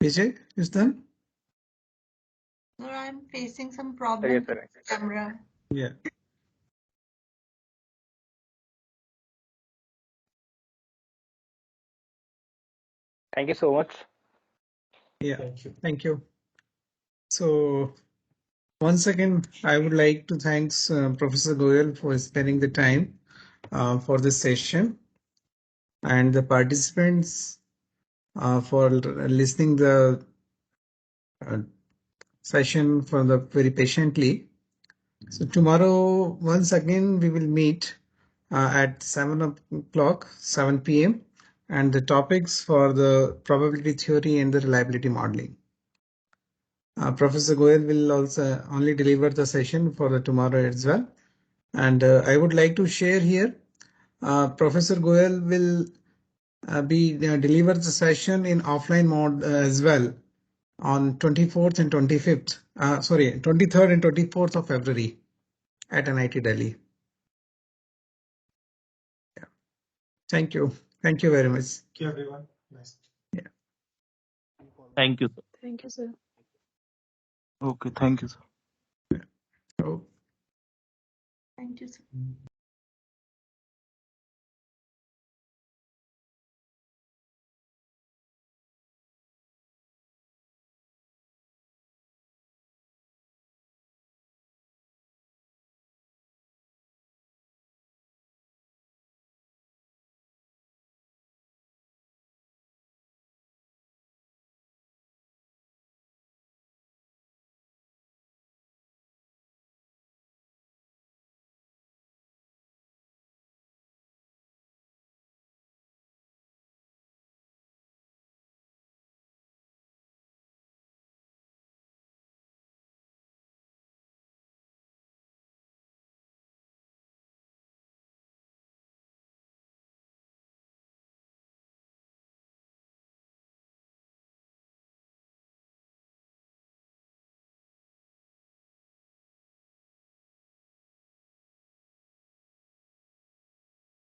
D: Vijay, is done?
E: Sir, I'm facing some problem with camera.
D: Yeah.
I: Thank you so much.
D: Yeah.
B: Thank you.
D: Thank you. So once again, I would like to thank Professor Goyal for spending the time for this session, and the participants for listening the session for the very patiently. So tomorrow, once again, we will meet at 7 o'clock, 7 p.m. and the topics for the probability theory and the reliability modeling. Professor Goyal will also only deliver the session for the tomorrow as well. And I would like to share here, Professor Goyal will be deliver the session in offline mode as well on 24th and 25th, 23rd and 24th of February at NIT Delhi. Yeah. Thank you. Thank you very much.
B: Thank you, everyone. Nice.
D: Yeah.
F: Thank you, sir.
A: Thank you, sir.
F: Okay, thank you, sir.
D: So,
E: Thank you, sir.